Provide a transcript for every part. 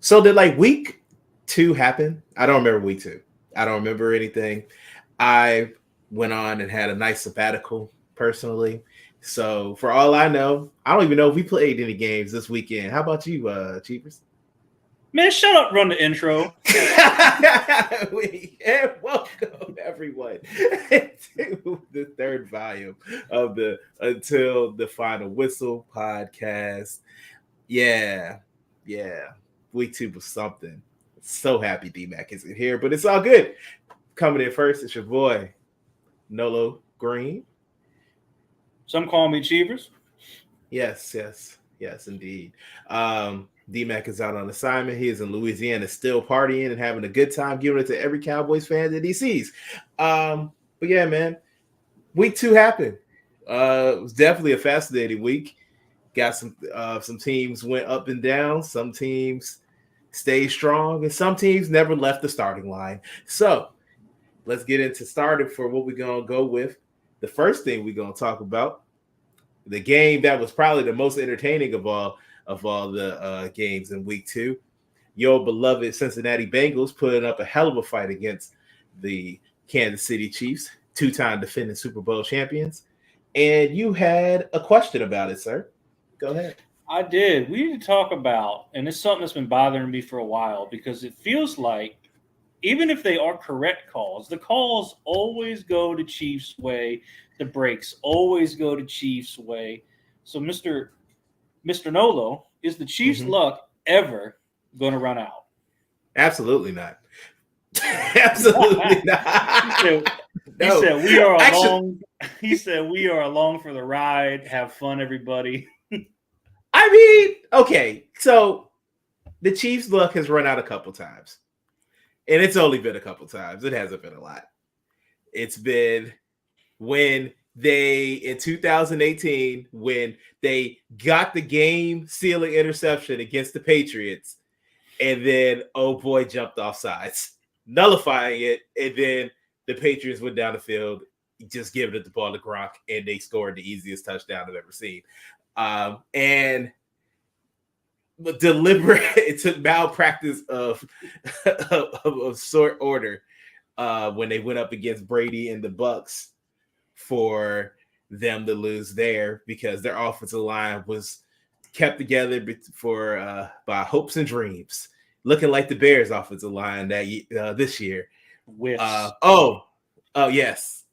So did like week 2 happen? I don't remember week 2. I don't remember anything. I went on and had a nice sabbatical personally. So for all I know, I don't even know if we played any games this weekend. How about you, Cheevers? Man, shut up, run the intro. And welcome everyone to the third volume of the Until the Final Whistle podcast. Yeah. Week 2 was something. So happy DMac isn't here, but it's all good. Coming in first, it's your boy, Nolo Green. Some call me Cheevers. Yes, indeed. DMac is out on assignment. He is in Louisiana, still partying and having a good time, giving it to every Cowboys fan that he sees. But yeah, man, week 2 happened. It was definitely a fascinating week. Got some teams went up and down. Some teams stayed strong, and some teams never left the starting line. So let's get into starting for what we're gonna go with. The first thing we're gonna talk about, the game that was probably the most entertaining of all the games in week 2. Your beloved Cincinnati Bengals putting up a hell of a fight against the Kansas City Chiefs, 2-time defending Super Bowl champions. And you had a question about it, sir. Go ahead. I did. We need to talk about, and it's something that's been bothering me for a while because it feels like even if they are correct calls, the calls always go to Chiefs' way. The breaks always go to Chiefs' way. So, Mr. Nolo, is the Chiefs' luck ever going to run out? Absolutely not. Absolutely not. He said we are along. He said we are along for the ride. Have fun, everybody. I mean, okay, so the Chiefs' luck has run out a couple times. And it's only been a couple times. It hasn't been a lot. It's been when they, in 2018, when they got the game-sealing interception against the Patriots, and then, oh boy, jumped off sides, nullifying it, and then the Patriots went down the field, just giving it the ball to Gronk, and they scored the easiest touchdown I've ever seen. And deliberate, it took malpractice of sort order when they went up against Brady and the Bucks for them to lose there because their offensive line was kept together by hopes and dreams, looking like the Bears' offensive line this year. Yes.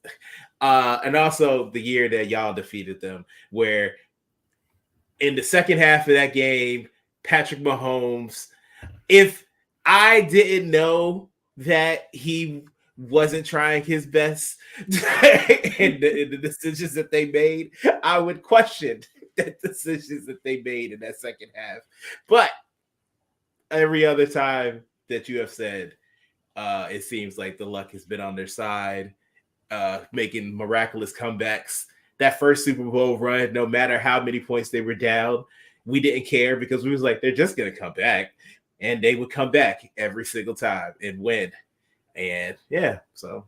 And also the year that y'all defeated them, where in the second half of that game, Patrick Mahomes, if I didn't know that he wasn't trying his best in the decisions that they made, I would question the decisions that they made in that second half. But every other time that you have said, it seems like the luck has been on their side, making miraculous comebacks. That first Super Bowl run, no matter how many points they were down, we didn't care because we was like, they're just going to come back. And they would come back every single time and win. And yeah, so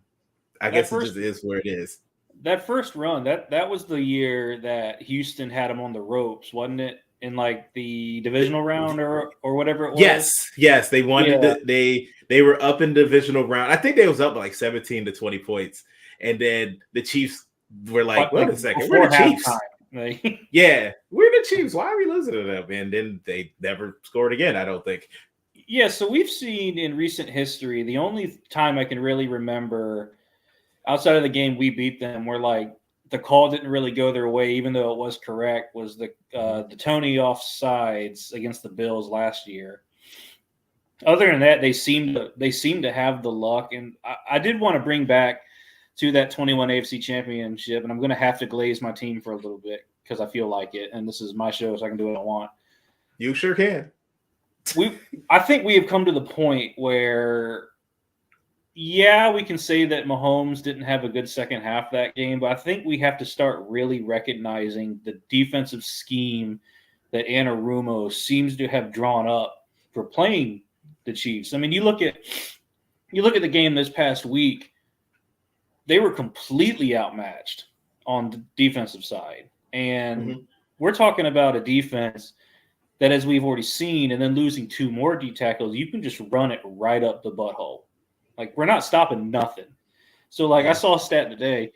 I guess it just is where it is. That first run, that was the year that Houston had them on the ropes, wasn't it? In like the divisional round or whatever it was. Yes, they wanted they were up in the divisional round. I think they was up like 17 to 20 points. And then the Chiefs were like, wait a second, we're the Chiefs. Yeah, we're the Chiefs. Why are we losing to them? And then they never scored again, I don't think. Yeah, so we've seen in recent history, the only time I can really remember outside of the game we beat them where like the call didn't really go their way, even though it was correct, was the Tony offsides against the Bills last year. Other than that, they seem to have the luck. And I did want to bring back to that 21 AFC championship, and I'm going to have to glaze my team for a little bit because I feel like it, and this is my show, so I can do what I want. You sure can. I think we have come to the point where, yeah, we can say that Mahomes didn't have a good second half that game, but I think we have to start really recognizing the defensive scheme that Anarumo seems to have drawn up for playing the Chiefs. I mean, you look at the game this past week. They were completely outmatched on the defensive side. And we're talking about a defense that, as we've already seen, and then losing 2 more D tackles, you can just run it right up the butthole. Like, we're not stopping nothing. So, like, I saw a stat today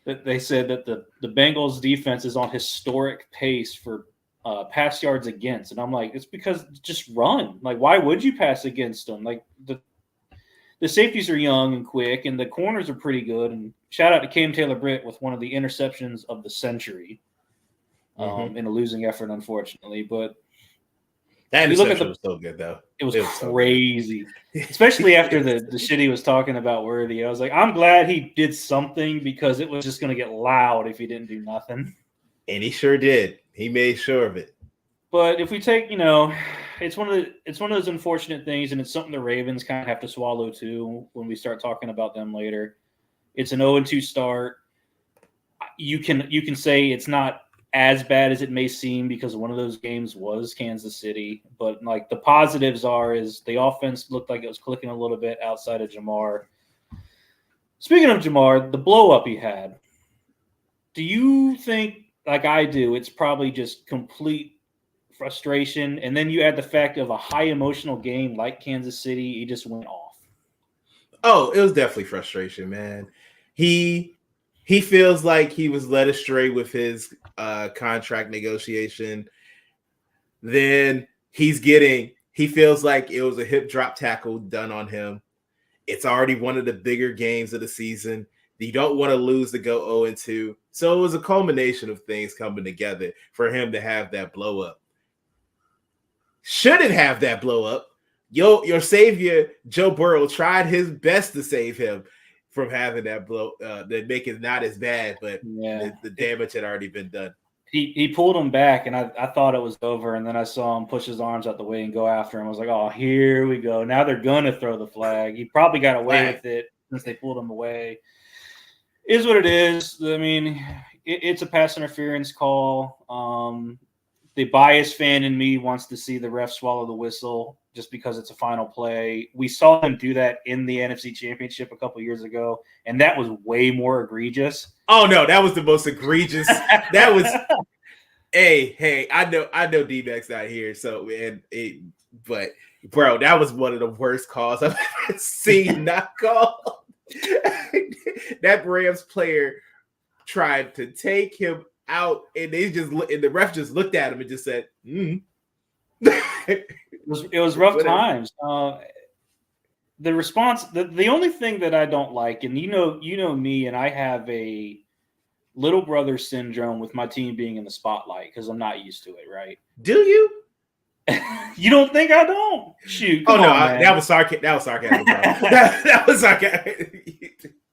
that they said that the Bengals defense is on historic pace for pass yards against. And I'm like, it's because just run. Like, why would you pass against them? Like, the safeties are young and quick, and the corners are pretty good. And shout out to Cam Taylor-Britt with one of the interceptions of the century in a losing effort, unfortunately. But that interception was so good, though. It was crazy, especially after the shit he was talking about Worthy. I was like, I'm glad he did something, because it was just going to get loud if he didn't do nothing. And he sure did. He made sure of it. But if we take, it's one of those unfortunate things, and it's something the Ravens kind of have to swallow too when we start talking about them later. It's an 0-2 start. You can say it's not as bad as it may seem, because one of those games was Kansas City. But like, the positives is the offense looked like it was clicking a little bit outside of Jamar. Speaking of Jamar, the blow up he had, do you think, like I do, it's probably just complete frustration, and then you add the fact of a high emotional game like Kansas City, he just went off? Oh, it was definitely frustration, man. He feels like he was led astray with his contract negotiation. Then he feels like it was a hip drop tackle done on him. It's already one of the bigger games of the season. You don't want to lose to go 0-2. So it was a culmination of things coming together for him to have that blow up. Shouldn't have that blow up. Your savior, Joe Burrow, tried his best to save him from having that blow, that make it not as bad, but the damage had already been done. He pulled him back, and I thought it was over, and then I saw him push his arms out the way and go after him. I was like, oh, here we go. Now they're going to throw the flag. He probably got away with it since they pulled him away. Is what it is. I mean, it's a pass interference call. The biased fan in me wants to see the ref swallow the whistle just because it's a final play. We saw him do that in the NFC Championship a couple years ago, and that was way more egregious. Oh no, that was the most egregious. That was, hey, I know DMac's not here, but bro, that was one of the worst calls I've ever seen. Not called. That Rams player tried to take him out, and the ref just looked at him and just said, It was rough times. The response, the only thing that I don't like, and you know me, and I have a little brother syndrome with my team being in the spotlight because I'm not used to it, right? Do you? You don't think I don't? Shoot. Oh no, that was sarcasm. That was sarcasm. That was sarcasm.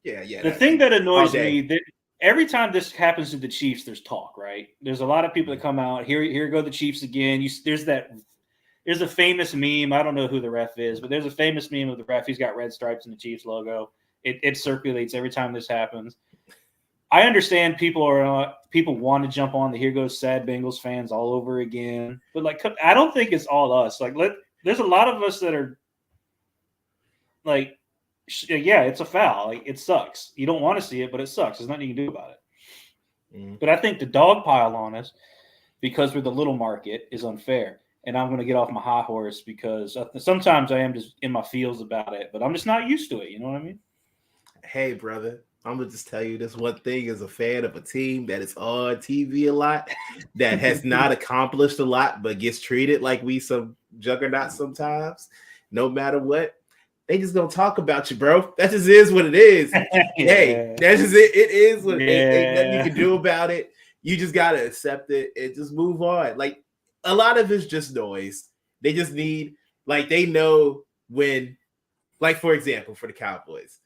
Yeah. The thing that annoys me, that every time this happens to the Chiefs, there's talk, right? There's a lot of people that come out. Here go the Chiefs again. There's a famous meme. I don't know who the ref is, but there's a famous meme of the ref. He's got red stripes and the Chiefs logo. It circulates every time this happens. I understand people want to jump on the "here goes sad Bengals" fans all over again, but like, I don't think it's all us. Like, there's a lot of us that are like, yeah, it's a foul. Like, it sucks. You don't want to see it, but it sucks. There's nothing you can do about it. But I think the dog pile on us because we're the little market is unfair. And I'm going to get off my high horse because sometimes I am just in my feels about it, but I'm just not used to it. You know what I mean? Hey, brother, I'm going to just tell you this one thing as a fan of a team that is on TV a lot, that has not accomplished a lot, but gets treated like we some juggernauts sometimes, no matter what. They just don't talk about you, bro. That just is what it is. Hey, that's just it. It is what ain't nothing you can do about it. You just got to accept it and just move on. Like, a lot of it's just noise. They just need, like, they know when, like, for example, for the Cowboys,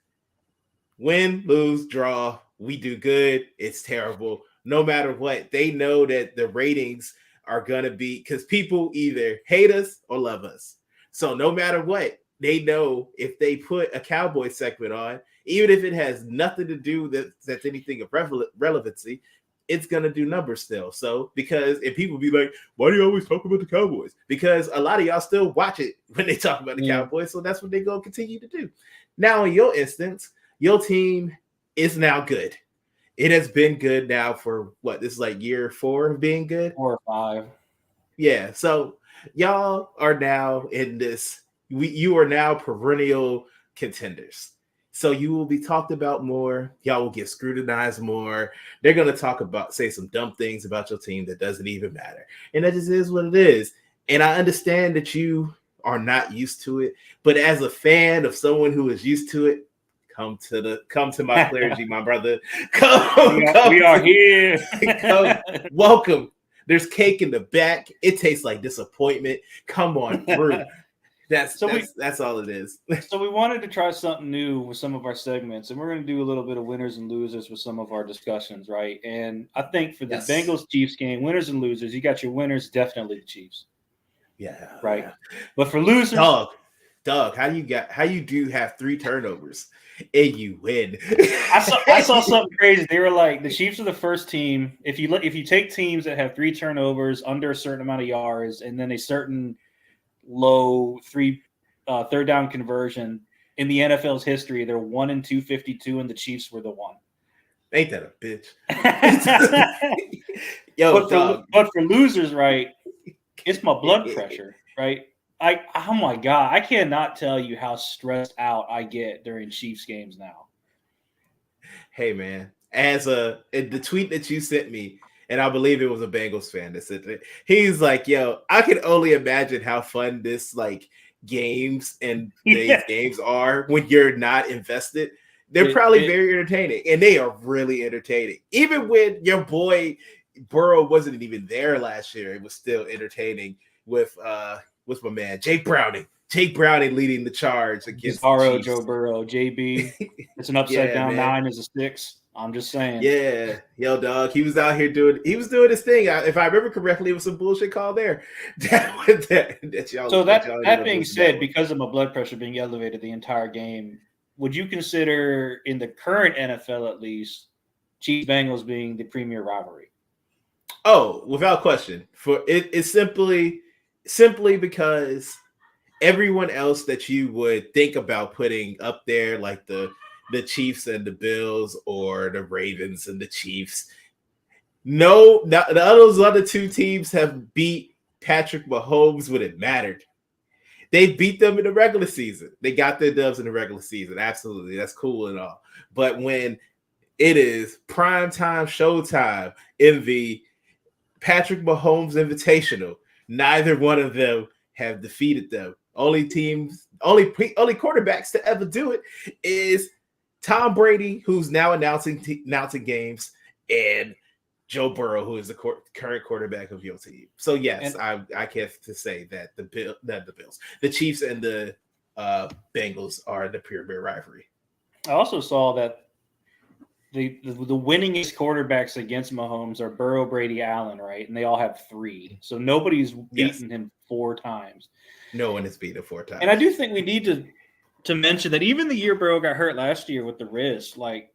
win, lose, draw, we do good, it's terrible. No matter what, they know that the ratings are going to be, because people either hate us or love us. So no matter what, they know if they put a Cowboy segment on, even if it has nothing to do that's anything of relevancy, it's going to do numbers still. So, and people be like, why do you always talk about the Cowboys? Because a lot of y'all still watch it when they talk about the Cowboys. So that's what they're going to continue to do. Now, in your instance, your team is now good. It has been good now for what? This is like year 4 of being good? 4 or 5. Yeah. So y'all are now in this. You are now perennial contenders. So you will be talked about more. Y'all will get scrutinized more. They're gonna say some dumb things about your team that doesn't even matter, and that just is what it is. And I understand that you are not used to it, but as a fan of someone who is used to it, come to my clergy, my brother. We are here. Come, welcome. There's cake in the back. It tastes like disappointment. Come on through. That's all it is. So we wanted to try something new with some of our segments, and we're going to do a little bit of winners and losers with some of our discussions, right? And I think for the Bengals Chiefs game, winners and losers, you got your winners, definitely the Chiefs. Yeah. Right. Yeah. But for losers, Doug, how you do have 3 turnovers and you win? I saw something crazy. They were like, the Chiefs are the first team. If you take teams that have 3 turnovers under a certain amount of yards, and then a certain low third down conversion in the NFL's history, they're 1 in 252, and the Chiefs were the one. Ain't that a bitch? Yo, but for losers, right? It's my blood pressure, right? Oh my God, I cannot tell you how stressed out I get during Chiefs games now. Hey man, the tweet that you sent me, and I believe it was a Bengals fan that said it, he's like, yo, I can only imagine how fun this like games and these games are when you're not invested. They're probably very entertaining, and they are really entertaining. Even when your boy Burrow wasn't even there last year, it was still entertaining with my man Jake Browning. Jake Browning leading the charge against Joe Burrow. JB, it's an upside down 9 is a 6. I'm just saying. Yeah, yo, dog. He was out here doing his thing. If I remember correctly, it was some bullshit call there. That being said, because of my blood pressure being elevated the entire game, would you consider in the current NFL at least Chiefs Bengals being the premier rivalry? Oh, without question. It's simply because everyone else that you would think about putting up there, like the Chiefs and the Bills, or the Ravens and the Chiefs, those other 2 teams have beat Patrick Mahomes when it mattered. They beat them in the regular season. They got their dubs in the regular season. Absolutely, that's cool and all. But when it is prime time, showtime in the Patrick Mahomes Invitational, neither one of them have defeated them. Only quarterbacks to ever do it is Tom Brady, who's now announcing games, and Joe Burrow, who is the current quarterback of your team. So yes, I can't to say that the Chiefs and the Bengals are the premier rivalry. I also saw that the winningest quarterbacks against Mahomes are Burrow, Brady, Allen, right? And they all have 3. So nobody's beaten him 4 times. No one has beaten him 4 times. And I do think we need to mention that even the year Burrow got hurt last year with the wrist, like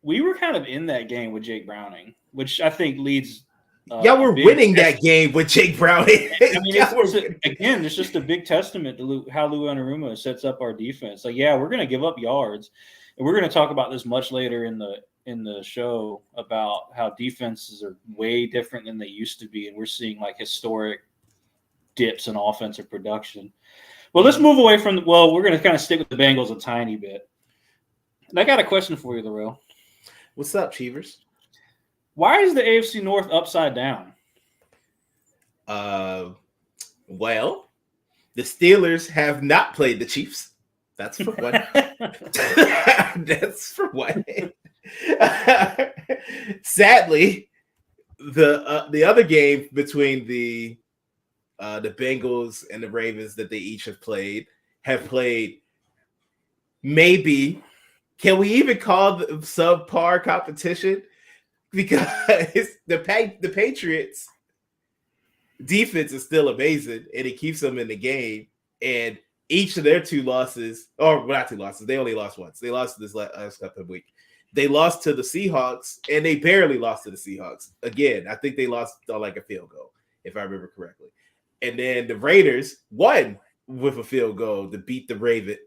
we were kind of in that game with Jake Browning, which I think leads. We're winning that game with Jake Browning. I mean, it's just a big testament to how Lou Anarumo sets up our defense. Like, yeah, we're going to give up yards, and we're going to talk about this much later in the show about how defenses are way different than they used to be, and we're seeing like historic dips in offensive production. Well, let's move away from we're going to kind of stick with the Bengals a tiny bit. And I got a question for you, Lorel. What's up, Cheevers? Why is the AFC North upside down? Well, the Steelers have not played the Chiefs. That's for one. That's for one. Sadly, the other game between the Bengals and the Ravens that they each have played maybe, can we even call the subpar competition? Because the Patriots defense is still amazing and it keeps them in the game. And each of their 2 losses, or not 2 losses, they only lost once. They lost this last couple of weeks. They lost to the Seahawks, and they barely lost to the Seahawks. Again, I think they lost on like a field goal, if I remember correctly. And then the Raiders won with a field goal to beat the Ravens,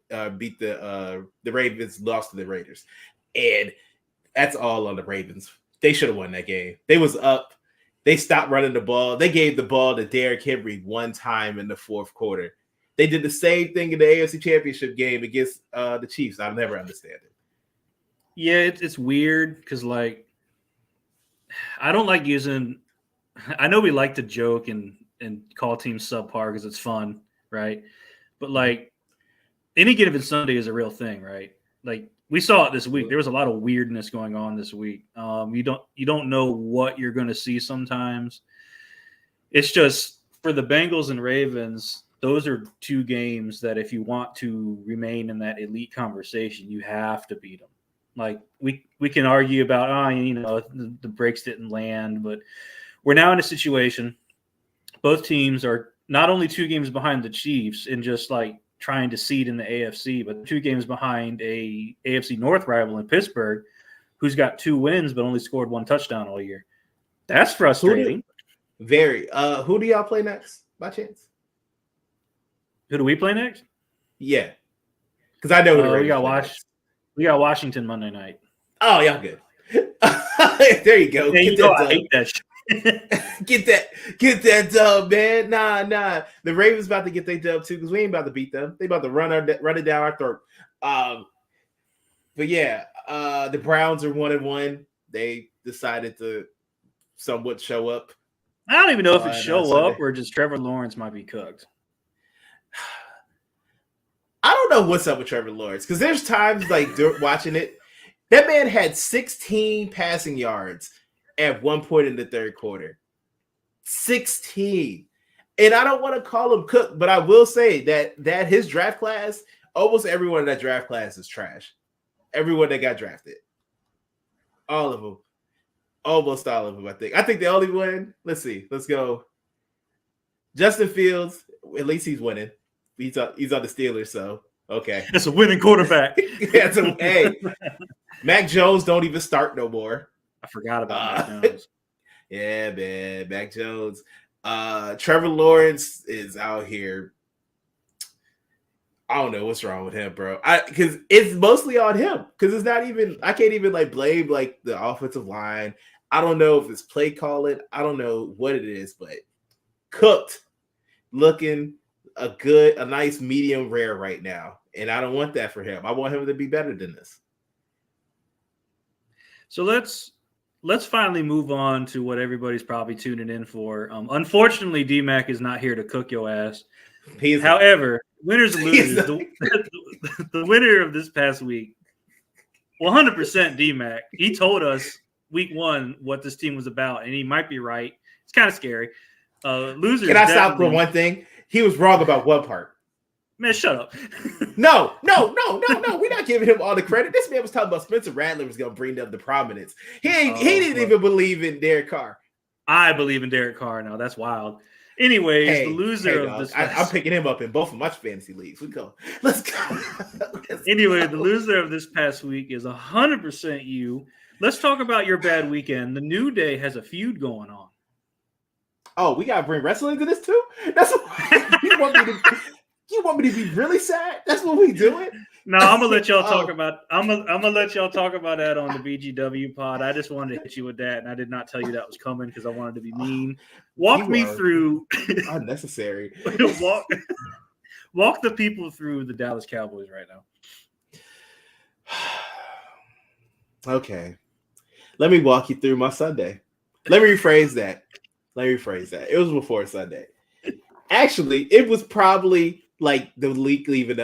lost to the Raiders. And that's all on the Ravens. They should have won that game. They was up They stopped running the ball. They gave the ball to Derrick Henry one time in the fourth quarter. They did the same thing in the AFC Championship game against the Chiefs. I'll never understand it. Yeah, it's weird because, like, I don't like using – I know we like to joke and call teams subpar because it's fun, right? But, like, any given Sunday is a real thing, right? Like, we saw it this week. There was a lot of weirdness going on this week. You don't know what you're going to see sometimes. It's just for the Bengals and Ravens, those are two games that if you want to remain in that elite conversation, you have to beat them. Like we can argue about, the breaks didn't land, but we're now in a situation. Both teams are not only 2 games behind the Chiefs in just like trying to seed in the AFC, but 2 games behind a AFC North rival in Pittsburgh, who's got 2 wins but only scored 1 touchdown all year. That's frustrating. Very. Who do y'all play next, by chance? Who do we play next? Yeah, because I know who the Ravens we got Washington Monday night. Oh, y'all good. There you go. Yeah, I hate that shit. Get that dub, man. Nah. The Ravens about to get their dub too because we ain't about to beat them. They about to run it down our throat. But yeah, the Browns are 1-1. They decided to somewhat show up. I don't even know if it's show up or just Trevor Lawrence might be cooked. I don't know what's up with Trevor Lawrence because there's times like watching it, that man had 16 passing yards at one point in the third quarter. 16. And I don't want to call him cooked, but I will say that his draft class, almost everyone in that draft class is trash. Everyone that got drafted. All of them. Almost all of them, I think. I think the only one, let's see. Let's go. Justin Fields, at least he's winning. He's on the Steelers, so okay. That's a winning quarterback. Hey, Mac Jones don't even start no more. I forgot about Mac Jones. Yeah, man, Mac Jones. Trevor Lawrence is out here. I don't know what's wrong with him, bro. Because it's mostly on him. Because it's not even. I can't even like blame like the offensive line. I don't know if it's play calling. I don't know what it is, but cooked, looking a nice medium rare right now. And I don't want that for him. I want him to be better than this. So let's finally move on to what everybody's probably tuning in for. Unfortunately, DMac is not here to cook your ass. However, winners and losers, the winner of this past week, 100% DMac. He told us week 1 what this team was about, and he might be right. It's kind of scary. Losers. Can I stop for one thing? He was wrong about one part. Man, shut up. No. We're not giving him all the credit. This man was talking about Spencer Rattler was going to bring them to prominence. He didn't even believe in Derek Carr. I believe in Derek Carr now. That's wild. Anyways, the loser of this. I'm picking him up in both of my fantasy leagues. Let's go. Anyway, the loser of this past week is 100% you. Let's talk about your bad weekend. The New Day has a feud going on. Oh, we gotta bring wrestling to this too? That's what you want me to be really sad? That's what we doing? No, I'm gonna let y'all talk about. I'm gonna let y'all talk about that on the BGW pod. I just wanted to hit you with that, and I did not tell you that was coming because I wanted to be mean. Walk me through unnecessary. Walk the people through the Dallas Cowboys right now. Okay, let me walk you through my Sunday. Let me rephrase that. It was before Sunday. Actually, it was probably like the league leading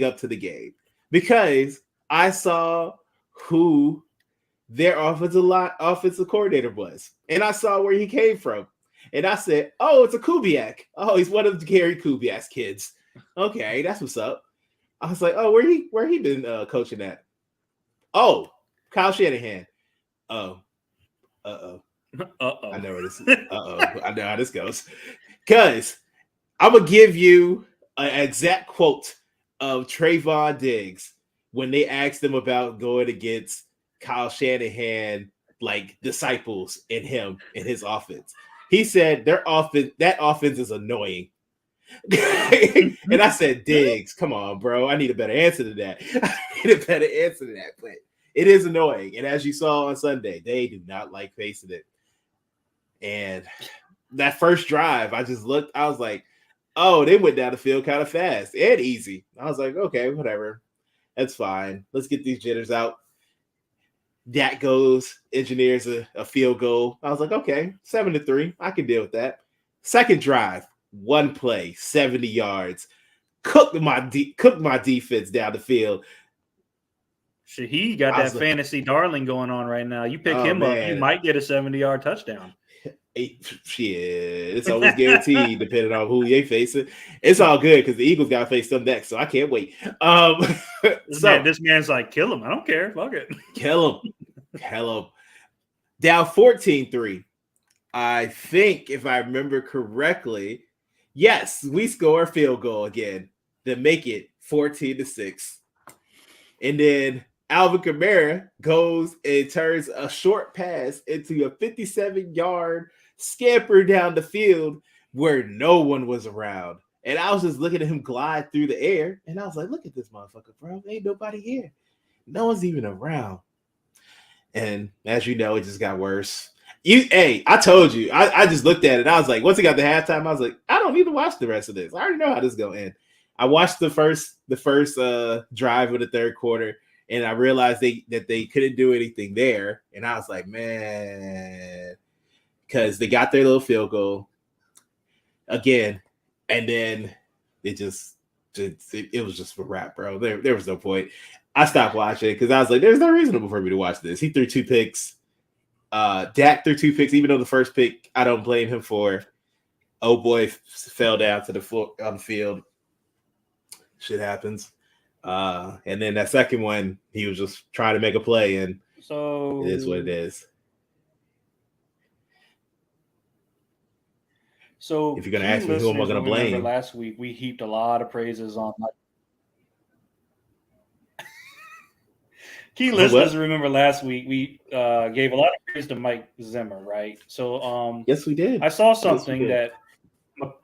up to the game because I saw who their offensive coordinator was, and I saw where he came from, and I said, "Oh, it's a Kubiak. Oh, he's one of Gary Kubiak's kids. Okay, that's what's up." I was like, "Oh, where he been coaching at? Oh, Kyle Shanahan. Oh, I know where this is. I know how this goes. Because I'm going to give you an exact quote of Trayvon Diggs when they asked him about going against Kyle Shanahan, like disciples in him in his offense. He said that offense is annoying. And I said, Diggs, come on, bro. I need a better answer to that. But it is annoying. And as you saw on Sunday, they do not like facing it. And that first drive, I just looked, I was like, oh, they went down the field kind of fast and easy. I was like, okay, whatever. That's fine. Let's get these jitters out. Dak goes, engineers a field goal. I was like, okay, 7-3. I can deal with that. Second drive, one play, 70 yards. Cooked my defense down the field. He got that fantasy darling going on right now. You pick him up, you might get a 70-yard touchdown. Shit, it's always guaranteed depending on who they facing. It's all good because the Eagles got to face them next, so I can't wait. This man's like, kill him. I don't care. Fuck it. Kill him. Down 14-3. I think if I remember correctly, yes, we score a field goal again to make it 14-6. And then Alvin Kamara goes and turns a short pass into a 57-yard scamper down the field where no one was around. And I was just looking at him glide through the air, and I was like, look at this motherfucker, bro. Ain't nobody here. No one's even around. And as you know, it just got worse. I told you. I just looked at it. I was like, once it got to halftime, I was like, I don't need to watch the rest of this. I already know how this is going to end. I watched the first drive of the third quarter, and I realized that they couldn't do anything there. And I was like, man, because they got their little field goal again, and then it was just a wrap, bro. There was no point. I stopped watching because I was like, there's no reason for me to watch this. He threw 2 picks. Dak threw 2 picks, even though the first pick I don't blame him for. Oh boy, fell down to the floor on the field. Shit happens. And then that second one, he was just trying to make a play, and so it is what it is. So if you're going to ask me who am I going to blame, last week we heaped a lot of praises on key listeners. Remember last week we gave a lot of praise to Mike Zimmer, right? So yes, we did. I saw something that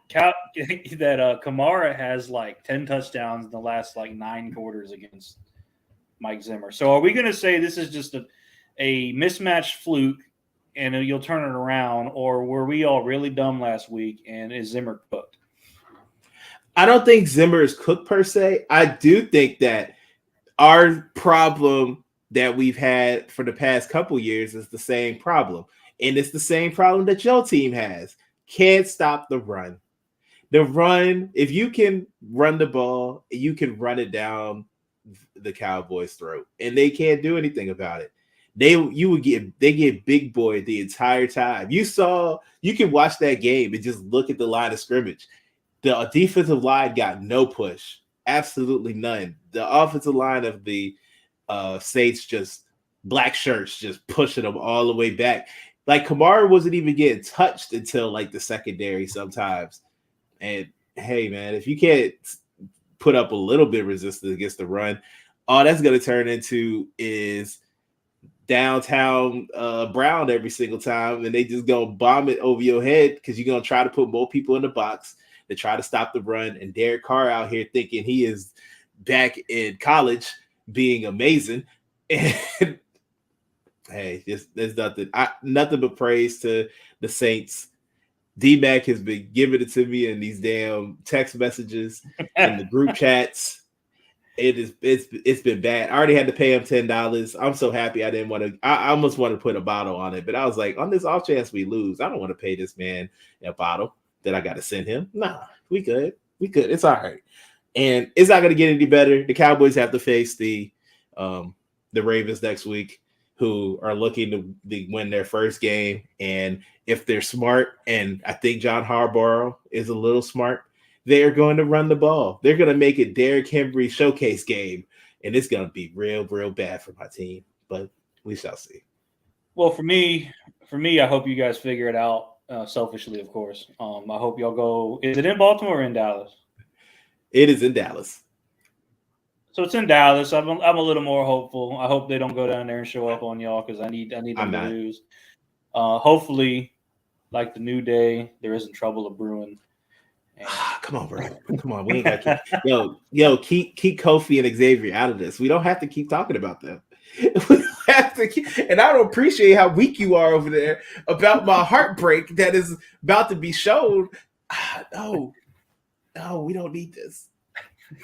Kamara has like 10 touchdowns in the last like 9 quarters against Mike Zimmer. So are we going to say this is just a mismatched fluke and you'll turn it around, or were we all really dumb last week and is Zimmer cooked? I don't think Zimmer is cooked per se. I do think that our problem that we've had for the past couple years is the same problem. And it's the same problem that your team has. Can't stop the run. The run, if you can run the ball, you can run it down the Cowboys' throat. And they can't do anything about it. They get big boy the entire time. You can watch that game and just look at the line of scrimmage. The defensive line got no push. Absolutely none. The offensive line of the Saints, just black shirts, just pushing them all the way back. Like Kamara wasn't even getting touched until like the secondary sometimes. And hey, man, if you can't put up a little bit of resistance against the run, all that's going to turn into is downtown Brown every single time, and they just going to bomb it over your head because you're going to try to put more people in the box to try to stop the run. And Derek Carr out here thinking he is back in college being amazing. And hey, there's nothing but praise to the Saints. DMac has been giving it to me in these damn text messages in the group chats. It's been bad. I already had to pay him $10. I'm so happy I didn't want to. I almost wanted to put a bottle on it, but I was like, on this off chance we lose, I don't want to pay this man a bottle that I got to send him. Nah, we good. It's all right, and it's not going to get any better. The Cowboys have to face the Ravens next week, who are looking to win their first game, and if they're smart, and I think John Harbaugh is a little smart, they are going to run the ball. They're going to make it Derrick Henry showcase game, and it's going to be real, real bad for my team. But we shall see. Well, for me, I hope you guys figure it out. Selfishly, of course. I hope y'all go. Is it in Baltimore or in Dallas? It is in Dallas. So it's in Dallas. I'm a little more hopeful. I hope they don't go down there and show up on y'all because I need them to lose. Hopefully, like the new day, there isn't trouble of brewing. Come on, bro. Come on. We ain't got to keep Kofi and Xavier out of this. We don't have to keep talking about them. And I don't appreciate how weak you are over there about my heartbreak that is about to be shown. No, we don't need this.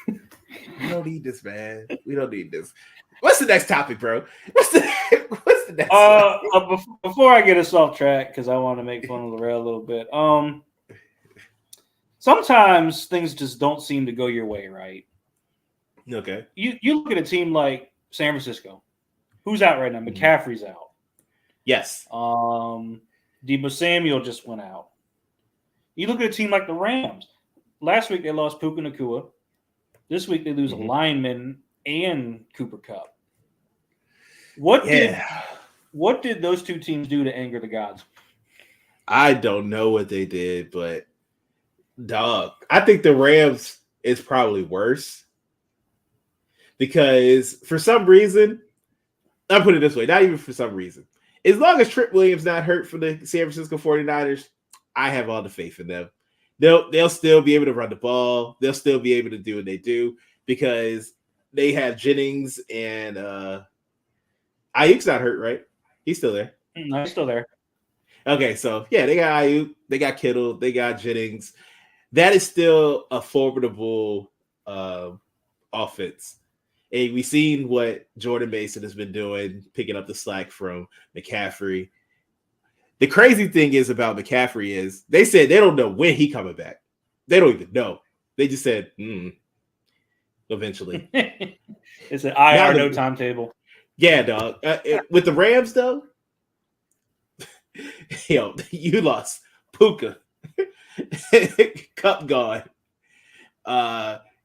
We don't need this, man. We don't need this. What's the next topic, bro? What's the next topic? Before I get us off track, because I want to make fun of Lorel a little bit. Sometimes things just don't seem to go your way, right? Okay. You look at a team like San Francisco. Who's out right now? McCaffrey's out. Yes. Deebo Samuel just went out. You look at a team like the Rams. Last week they lost Puka Nacua. This week they lose a lineman and Cooper Kupp. What did those two teams do to anger the gods? I don't know what they did, but dog, I think the Rams is probably worse because for some reason, I'll put it this way, not even for some reason. As long as Trent Williams not hurt for the San Francisco 49ers, I have all the faith in them. They'll still be able to run the ball. They'll still be able to do what they do because they have Jennings and Ayuk's not hurt, right? He's still there. No, he's still there. Okay, so yeah, they got Ayuk, they got Kittle, they got Jennings. That is still a formidable offense. And we've seen what Jordan Mason has been doing, picking up the slack from McCaffrey. The crazy thing is about McCaffrey is they said they don't know when he coming back. They don't even know. They just said, eventually. It's an IR, no timetable. Yeah, dog. With the Rams, though, you lost Puka. Cup gone.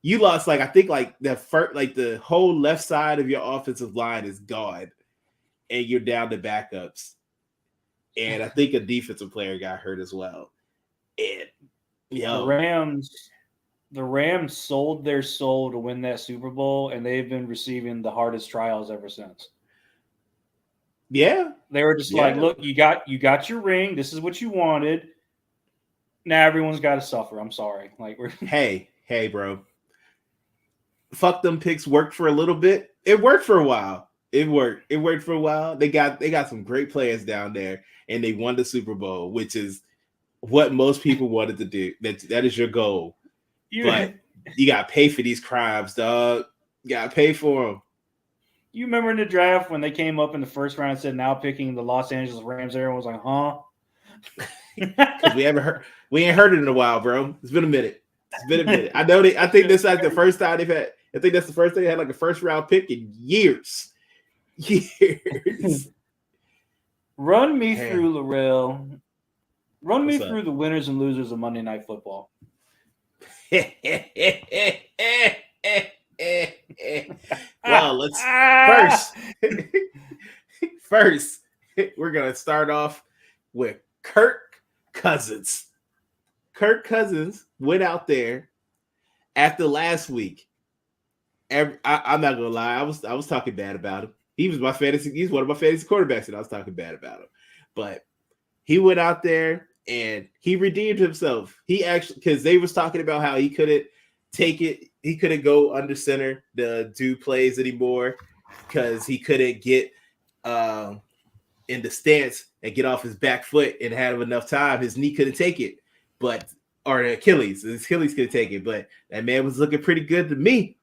You lost I think the whole left side of your offensive line is gone, and you're down to backups. And I think a defensive player got hurt as well. And the Rams sold their soul to win that Super Bowl, and they've been receiving the hardest trials ever since. Yeah, they were just like, look, you got your ring. This is what you wanted. Now everyone's got to suffer. I'm sorry. Hey, bro. Fuck them picks worked for a little bit. It worked for a while. It worked for a while. They got some great players down there, and they won the Super Bowl, which is what most people wanted to do. That is your goal. But you got to pay for these crimes, dog. You got to pay for them. You remember in the draft when they came up in the first round and said, now picking the Los Angeles Rams, everyone was like, huh? Because we ain't heard it in a while, bro. It's been a minute. I know I think this is the first time they've had. I think that's the first time they had a first round pick in years. Run me through, Laurel. Run me through the winners and losers of Monday Night Football. Well, let's first we're gonna start off with Kirk Cousins. Kirk Cousins went out there after last week. I'm not gonna lie, I was talking bad about him. He's one of my fantasy quarterbacks, and I was talking bad about him. But he went out there and he redeemed himself. He actually, because they was talking about how he couldn't take it, he couldn't go under center to do plays anymore because he couldn't get in the stance and get off his back foot and have enough time. His knee couldn't take it, or his Achilles couldn't take it. But that man was looking pretty good to me.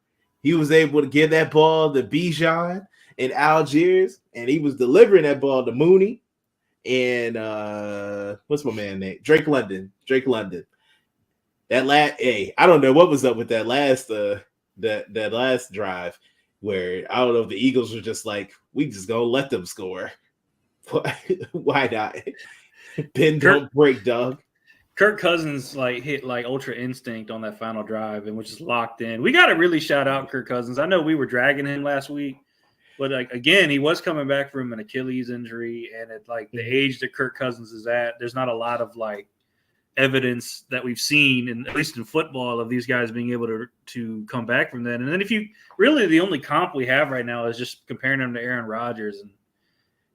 He was able to give that ball to Bijan and Algiers, and he was delivering that ball to Mooney and what's my man name? Drake London. I don't know what was up with that last that last drive where I don't know if the Eagles were just like, we just gonna let them score. Why not? Bend don't break, dog. Kirk Cousins hit ultra instinct on that final drive and was just locked in. We got to really shout out Kirk Cousins. I know we were dragging him last week, but again, he was coming back from an Achilles injury, and at the age that Kirk Cousins is at, there's not a lot of evidence that we've seen, at least in football, of these guys being able to come back from that. And then the only comp we have right now is just comparing him to Aaron Rodgers, and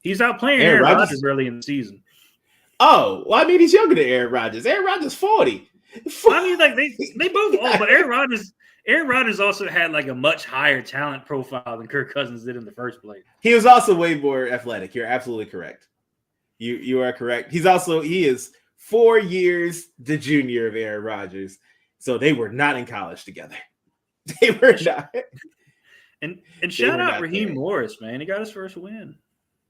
he's outplaying Aaron Rodgers early in the season. Oh, well, I mean, he's younger than Aaron Rodgers. Aaron Rodgers 40. I mean, they both old, but Aaron Aaron Rodgers also had like a much higher talent profile than Kirk Cousins did in the first place. He was also way more athletic. You're absolutely correct. You are correct. He is 4 years the junior of Aaron Rodgers. So they were not in college together. They were not. And shout out Raheem Morris, man. He got his first win.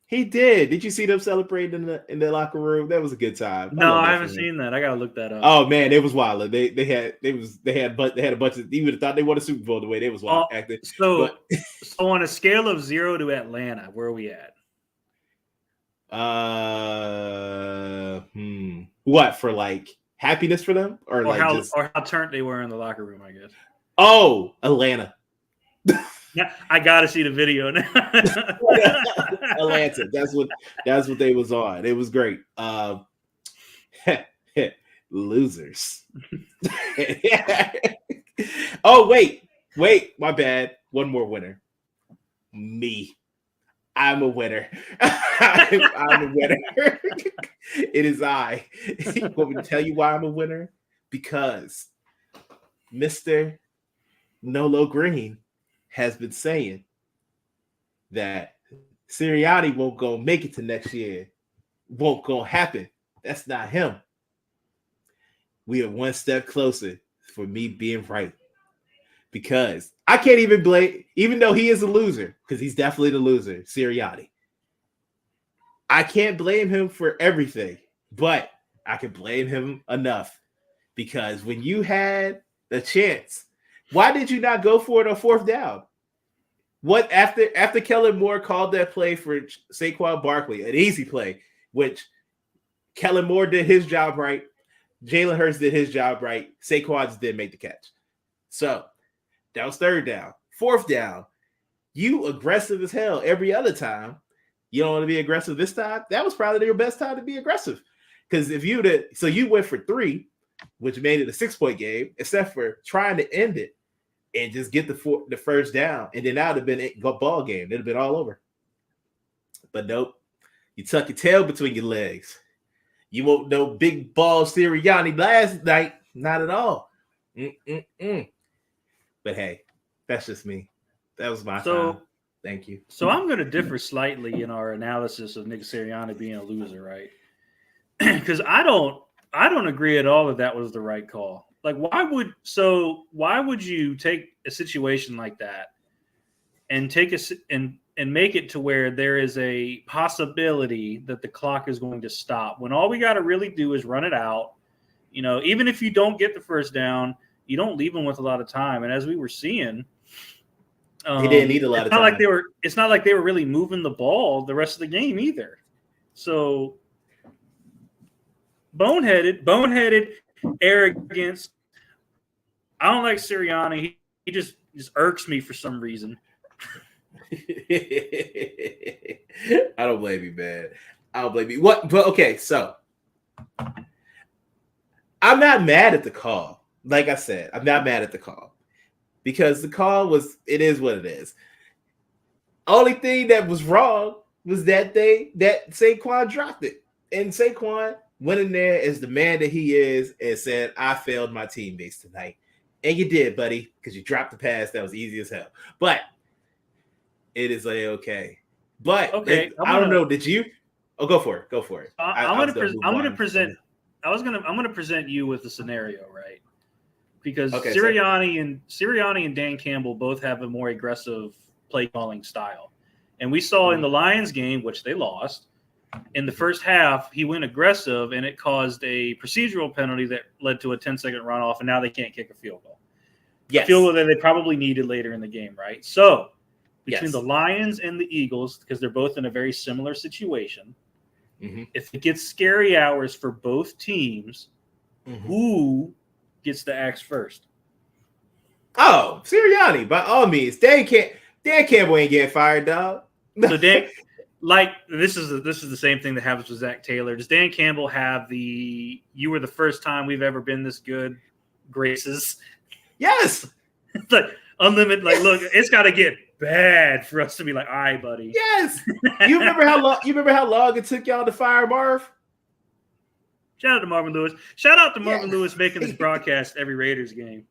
He did. Did you see them celebrating in the locker room? That was a good time. No, I haven't seen that. I gotta look that up. Oh man, it was wild. They had a bunch of. You would have thought they won a Super Bowl the way they was wild acting. So on a scale of 0 to Atlanta, where are we at? What for? Like happiness for them, or like how turned they were in the locker room? I guess. Oh, Atlanta. Yeah, I gotta see the video now. Atlanta. That's what they was on. It was great. Losers. Oh, wait, my bad. One more winner. Me. I'm a winner. I'm a winner. It is I. Want me to tell you why I'm a winner? Because Mr. Nolo Green has been saying that Sirianni won't go make it to next year. Won't go happen. That's not him. We are one step closer for me being right. Because I can't even blame, even though he is a loser, because he's definitely the loser, Sirianni. I can't blame him for everything, but I can blame him enough. Because when you had the chance, why did you not go for it on fourth down? What after Kellen Moore called that play for Saquon Barkley, an easy play, which Kellen Moore did his job right, Jalen Hurts did his job right, Saquon just didn't make the catch. So that was third down. Fourth down, you aggressive as hell every other time. You don't want to be aggressive this time. That was probably your best time to be aggressive. Because if you went for 3, which made it a 6-point game, except for trying to end it and just get the first down, and then that would have been a ball game. It'd have been all over. But nope, you tuck your tail between your legs. You won't know big ball Sirianni last night, not at all. But hey, that's just me. That was my time. Thank you. So I'm going to differ slightly in our analysis of Nick Sirianni being a loser, right? Because I don't agree at all that was the right call. Like, why would you take a situation like that and and make it to where there is a possibility that the clock is going to stop when all we got to really do is run it out? You know, even if you don't get the first down, you don't leave them with a lot of time. And as we were seeing, he didn't need a lot of time. It's not like they were really moving the ball the rest of the game either. So boneheaded arrogance. I don't like Sirianni. He just irks me for some reason. I don't blame you, man. I don't blame you. What? But okay, so I'm not mad at the call. Like I said, I'm not mad at the call because the call it is what it is. Only thing that was wrong was that Saquon dropped it, and Saquon went in there as the man that he is and said, "I failed my teammates tonight," and you did, buddy, because you dropped the pass that was easy as hell. But it is okay. But okay, I don't know. Did you? Oh, go for it. Go for it. I'm going to present you with a scenario, right? Because Sirianni and Dan Campbell both have a more aggressive play calling style. And we saw in the Lions game, which they lost, in the first half, he went aggressive and it caused a procedural penalty that led to a 10-second runoff, and now they can't kick a field goal. Yes. A field goal that they probably needed later in the game, right? So between the Lions and the Eagles, because they're both in a very similar situation, if it gets scary hours for both teams, who gets the axe first? Oh, Sirianni, by all means. Dan Campbell ain't getting fired, dog. So Dan, this is the same thing that happens with Zach Taylor. Does Dan Campbell have the "you were the first time we've ever been this good" graces? Yes. It's like unlimited. Like, look, it's got to get bad for us to be like, "All right, buddy." Yes. You remember how long it took y'all to fire Marv? Shout out to Marvin Lewis. Shout out to Marvin Lewis making this broadcast every Raiders game.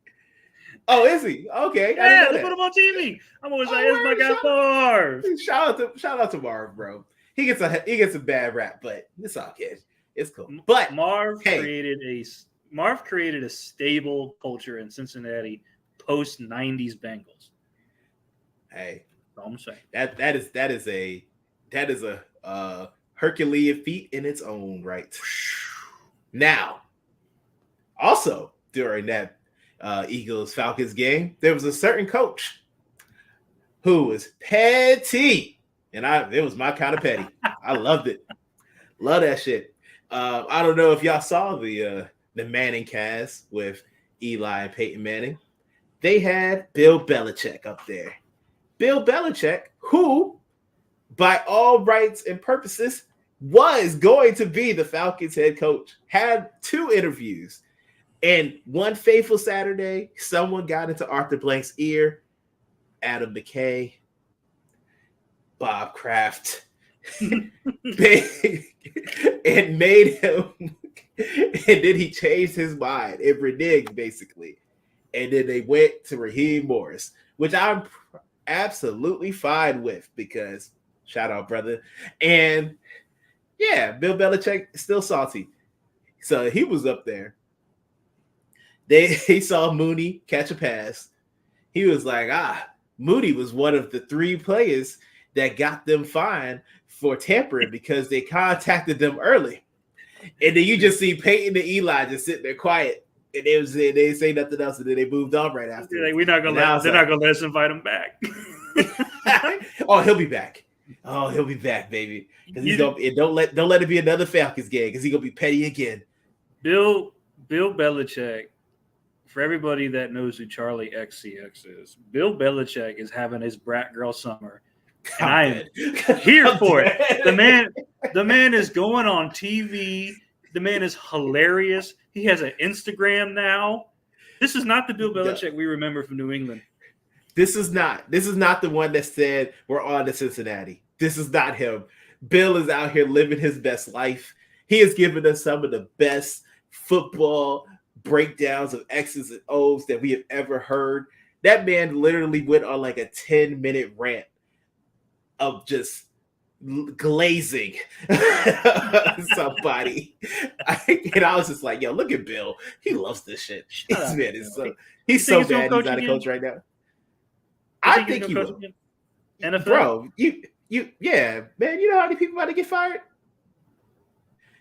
Oh, is he? Okay. Yeah, they put him on TV. I'm always like, it's my guy Marv. Shout out to Marv, bro. He gets a bad rap, but it's all good. It's cool. But Marv created a stable culture in Cincinnati post 90s Bengals. Hey, that's all I'm saying. That is a Herculean feat in its own right. Now, also during that Eagles-Falcons game, there was a certain coach who was petty, and it was my kind of petty. I loved it. Love that shit. I don't know if y'all saw the Manning cast with Eli and Peyton Manning. They had Bill Belichick up there. Bill Belichick, who, by all rights and purposes, was going to be the Falcons head coach, had 2 interviews. And one fateful Saturday, someone got into Arthur Blank's ear, Adam McKay, Bob Kraft, and made him, and then he changed his mind and reneged, basically. And then they went to Raheem Morris, which I'm absolutely fine with because shout out, brother. And yeah, Bill Belichick is still salty. So he was up there. He saw Mooney catch a pass. He was like, Mooney was one of the 3 players that got them fined for tampering because they contacted them early. And then you just see Peyton and Eli just sitting there quiet. And they say nothing else, and then they moved on right after. Like, they're not gonna let us invite him back. Oh, he'll be back. Oh, he'll be back, baby. Because don't let it be another Falcons game because he's gonna be petty again. Bill Belichick, for everybody that knows who Charlie XCX is, Bill Belichick is having his brat girl summer. And I am here for it. The man is going on TV. The man is hilarious. He has an Instagram now. This is not the Bill Belichick we remember from New England. This is not the one that said we're on to Cincinnati. This is not him. Bill is out here living his best life. He has given us some of the best football breakdowns of X's and O's that we have ever heard. That man literally went on like a 10-minute rant of just glazing somebody. And I was just like, yo, look at Bill. He loves this shit. He's so bad he's not a coach right now. I think he will. NFL? Bro, yeah, man, you know how many people about to get fired?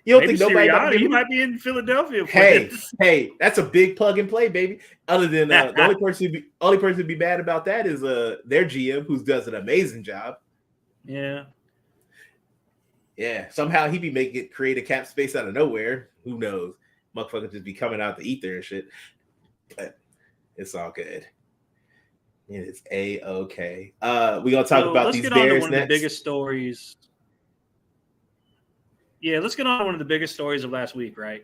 You don't think nobody he might be in Philadelphia. Hey, that's a big plug and play, baby. Other than the only person to be mad about that is their GM, who does an amazing job. Yeah. Somehow he be create a cap space out of nowhere. Who knows? Motherfuckers just be coming out the ether and shit. But it's all good. It's A-okay. We gonna talk about these Bears next. Let's get on to one of the biggest stories. Yeah, let's get on to one of the biggest stories of last week, right?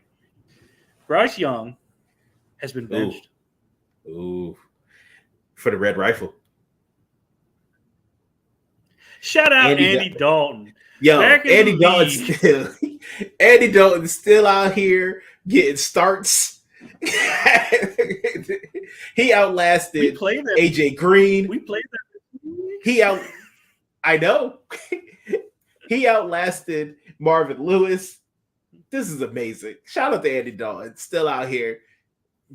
Bryce Young has been benched. Ooh. For the Red Rifle. Shout out Andy Dalton. Yo, Andy Dalton's still out here getting starts. He outlasted AJ Green. We played that. I know. He outlasted Marvin Lewis. This is amazing. Shout out to Andy Dalton, still out here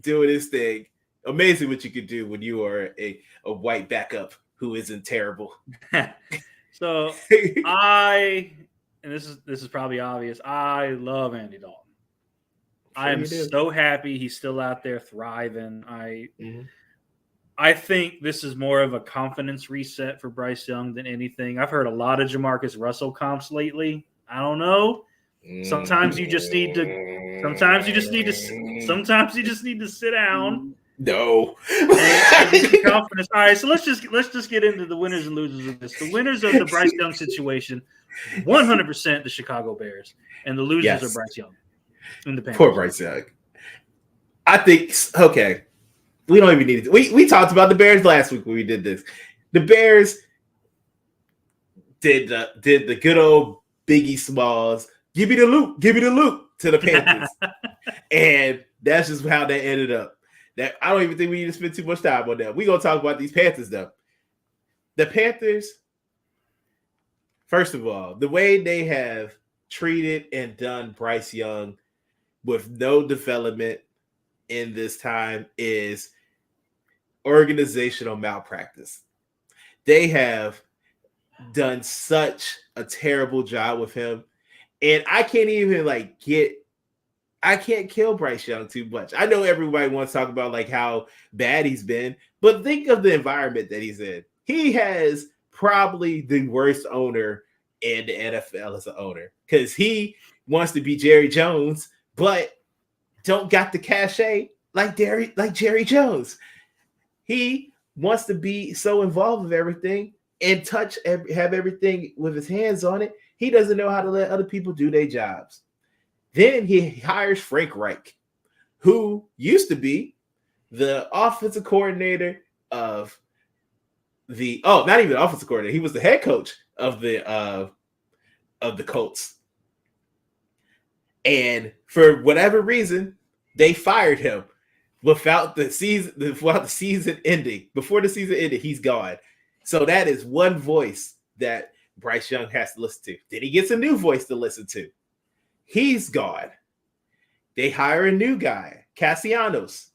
doing his thing. Amazing what you can do when you are a white backup who isn't terrible. So and this is probably obvious, I love Andy Dalton. I am so happy he's still out there thriving. I think this is more of a confidence reset for Bryce Young than anything. I've heard a lot of Jamarcus Russell comps lately. I don't know. Sometimes you just need to. Sometimes you just need to sit down. No. Confidence. All right, so let's just get into the winners and losers of this. The winners of the Bryce Young situation, 100% the Chicago Bears, and the losers are Bryce Young. Poor Bryce Young. I think okay. We don't even need to. We talked about the Bears last week when we did this. The Bears did the good old Biggie Smalls. Give me the loop to the Panthers, and that's just how that ended up. that I don't even think we need to spend too much time on that. We're going to talk about these Panthers, though. The Panthers, first of all, the way they have treated and done Bryce Young with no development in this time is organizational malpractice. They have done such a terrible job with him. And I can't even I can't kill Bryce Young too much. I know everybody wants to talk about like how bad he's been, but think of the environment that he's in. He has probably the worst owner in the NFL as an owner because he wants to be Jerry Jones, but don't got the cachet like Jerry Jones. He wants to be so involved with everything and have everything with his hands on it. He doesn't know how to let other people do their jobs. Then he hires Frank Reich, who used to be the offensive coordinator of not even the offensive coordinator. He was the head coach of the Colts. And for whatever reason, they fired him before the season ended, he's gone. So that is one voice that Bryce Young has to listen to. Then he gets a new voice to listen to. He's gone. They hire a new guy, Castellanos,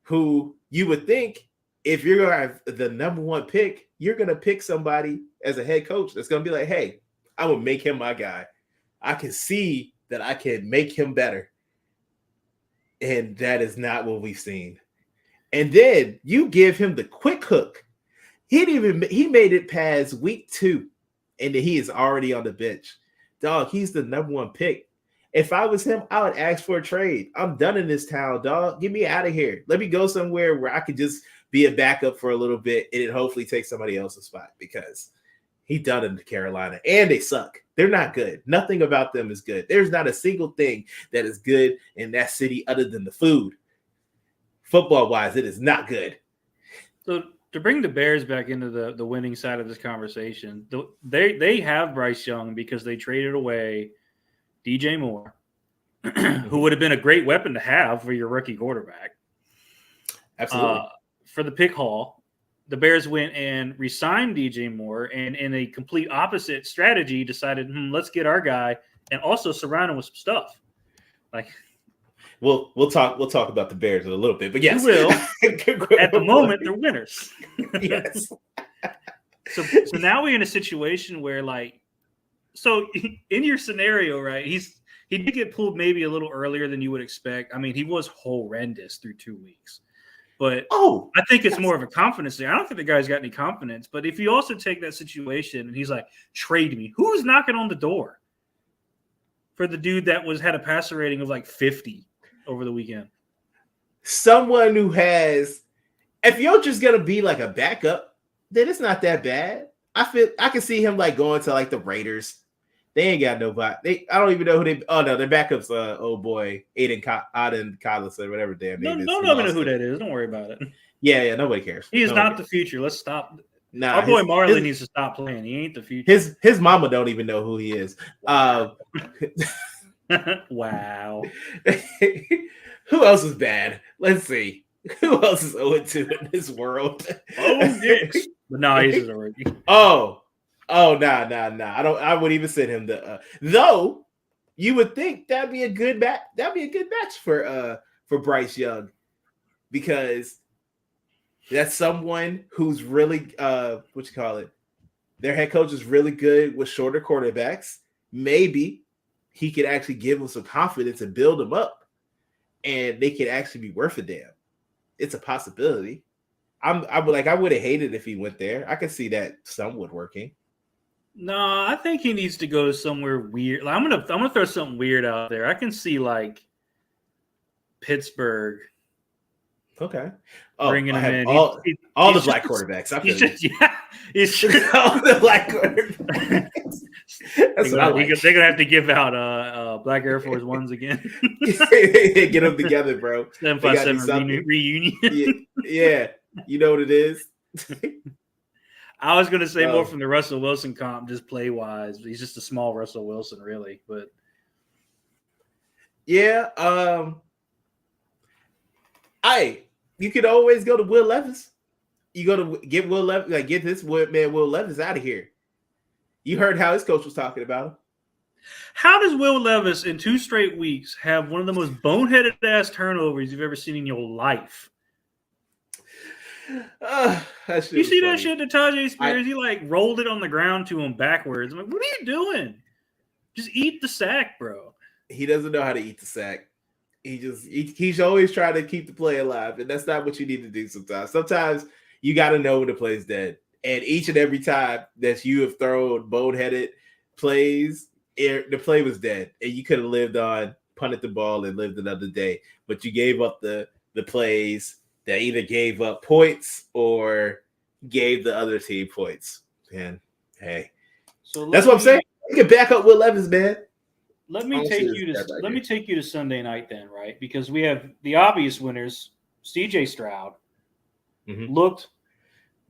who you would think if you're going to have the number one pick, you're going to pick somebody as a head coach that's going to be like, hey, I will make him my guy. I can see that I can make him better. And that is not what we've seen. And then you give him the quick hook. He made it past week 2, and he is already on the bench. Dog, he's the number one pick. If I was him, I would ask for a trade. I'm done in this town, dog. Get me out of here. Let me go somewhere where I could just be a backup for a little bit and then hopefully take somebody else's spot because he done in Carolina. And they suck. They're not good. Nothing about them is good. There's not a single thing that is good in that city other than the food. Football-wise, it is not good. So to bring the Bears back into the winning side of this conversation, they have Bryce Young because they traded away DJ Moore, who would have been a great weapon to have for your rookie quarterback. Absolutely. For the pick haul, the Bears went and re-signed DJ Moore, and in a complete opposite strategy, decided, let's get our guy and also surround him with some stuff. Like, we'll talk about the Bears in a little bit, but yes, we will. At the moment, they're winners. Yes. So now we're in a situation where, like, so in your scenario, right? He did get pulled maybe a little earlier than you would expect. I mean, he was horrendous through 2 weeks. But I think it's more of a confidence thing. I don't think the guy's got any confidence. But if you also take that situation and he's like, trade me, who's knocking on the door for the dude that had a passer rating of like 50 over the weekend? Someone who has, if you're just gonna be like a backup, then it's not that bad. I can see him like going to like the Raiders. They ain't got nobody. I don't even know who they. Oh no, their backups. Old boy, Aiden Collins or whatever damn name is. Don't know who that is. Don't worry about it. Yeah, nobody cares. He is not the future. Let's stop. Nah, our boy Marlon needs to stop playing. He ain't the future. His mama don't even know who he is. Wow. Who else is bad? Let's see. Who else is 0-2 in this world? But no, he's a rookie. Nah. I wouldn't even send him though. You would think that'd be a good match. That'd be a good match for Bryce Young, because that's someone who's really their head coach is really good with shorter quarterbacks. Maybe he could actually give them some confidence and build them up, and they could actually be worth a damn. It's a possibility. I would have hated if he went there. I could see that somewhat working. No, I think he needs to go somewhere weird. Like, I'm gonna throw something weird out there. I can see like Pittsburgh. Okay. Bringing him in. All the black quarterbacks. He's all the black quarterbacks. They're gonna have to give out black Air Force Ones again. Get them together, bro. 757 reunion. Yeah, you know what it is. I was gonna say more from the Russell Wilson comp, just play wise. He's just a small Russell Wilson, really. But yeah, you could always go to Will Levis. You go to get Will Levis, like get this man Will Levis out of here. You heard how his coach was talking about him. How does Will Levis in 2 straight weeks have one of the most boneheaded ass turnovers you've ever seen in your life? You see that shit to Tajay Spears? He like rolled it on the ground to him backwards. I'm like, what are you doing? Just eat the sack, bro. He doesn't know how to eat the sack. He's always trying to keep the play alive, and that's not what you need to do sometimes. Sometimes you got to know when the play's dead. And each and every time that you have thrown boneheaded plays, the play was dead, and you could have lived on, punted the ball, and lived another day. But you gave up the plays that either gave up points or gave the other team points. And hey, so that's what I'm saying. You can back up Will Levis, man. Let me take you to Sunday night then, right? Because we have the obvious winners. CJ Stroud looked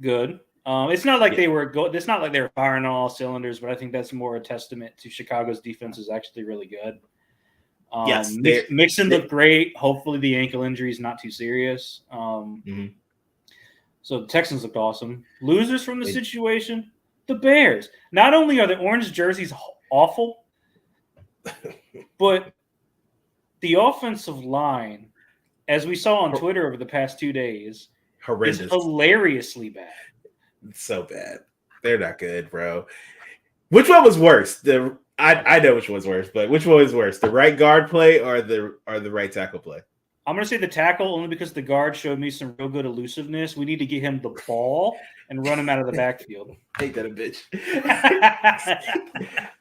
good. It's not like they were it's not like they were firing on all cylinders, but I think that's more a testament to Chicago's defense is actually really good. Yes, Mixon looked great. Hopefully, the ankle injury is not too serious. So the Texans looked awesome. Losers from the situation, the Bears. Not only are the orange jerseys awful, but the offensive line, as we saw on Twitter over the past 2 days, horrendous, is hilariously bad. It's so bad. They're not good, bro. Which one was worse? I know which one's worse, but which one was worse? The right guard play or the right tackle play? I'm going to say the tackle only because the guard showed me some real good elusiveness. We need to get him the ball and run him out of the backfield. Ain't that a bitch?